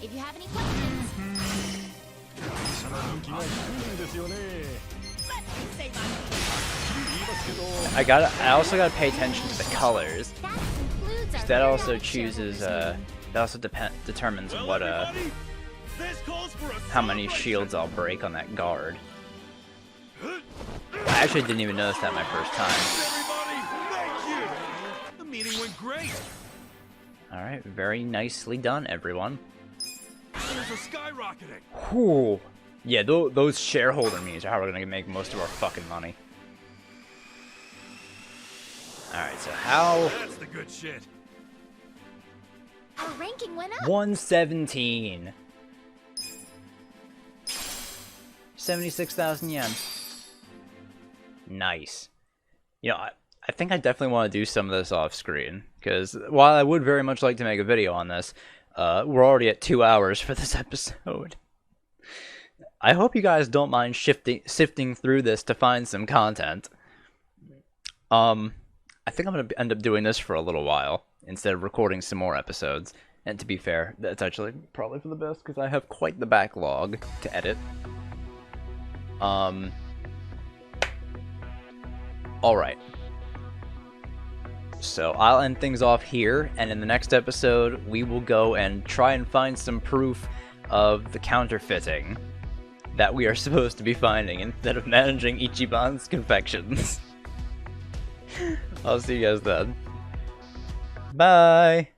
If you have any questions. Let me say my I also gotta pay attention to the colors. That concludes our That also fair chooses, shareholders. that also determines what, how many shields I'll break on that guard. I actually didn't even notice that my first time. The meeting went great. Alright, very nicely done, everyone. Shares are skyrocketing. Whew. Yeah, those shareholder meetings are how we're gonna make most of our fucking money. Alright, so how... That's the good shit. Our ranking went up. 117. 76,000 yen. Nice. You know, I think I definitely want to do some of this off screen, because while I would very much like to make a video on this, we're already at 2 hours for this episode. I hope you guys don't mind sifting through this to find some content. I think I'm going to end up doing this for a little while, instead of recording some more episodes. And to be fair, that's actually probably for the best, because I have quite the backlog to edit. Alright. So I'll end things off here, and in the next episode, we will go and try and find some proof of the counterfeiting that we are supposed to be finding instead of managing Ichiban's Confections. I'll see you guys then. Bye!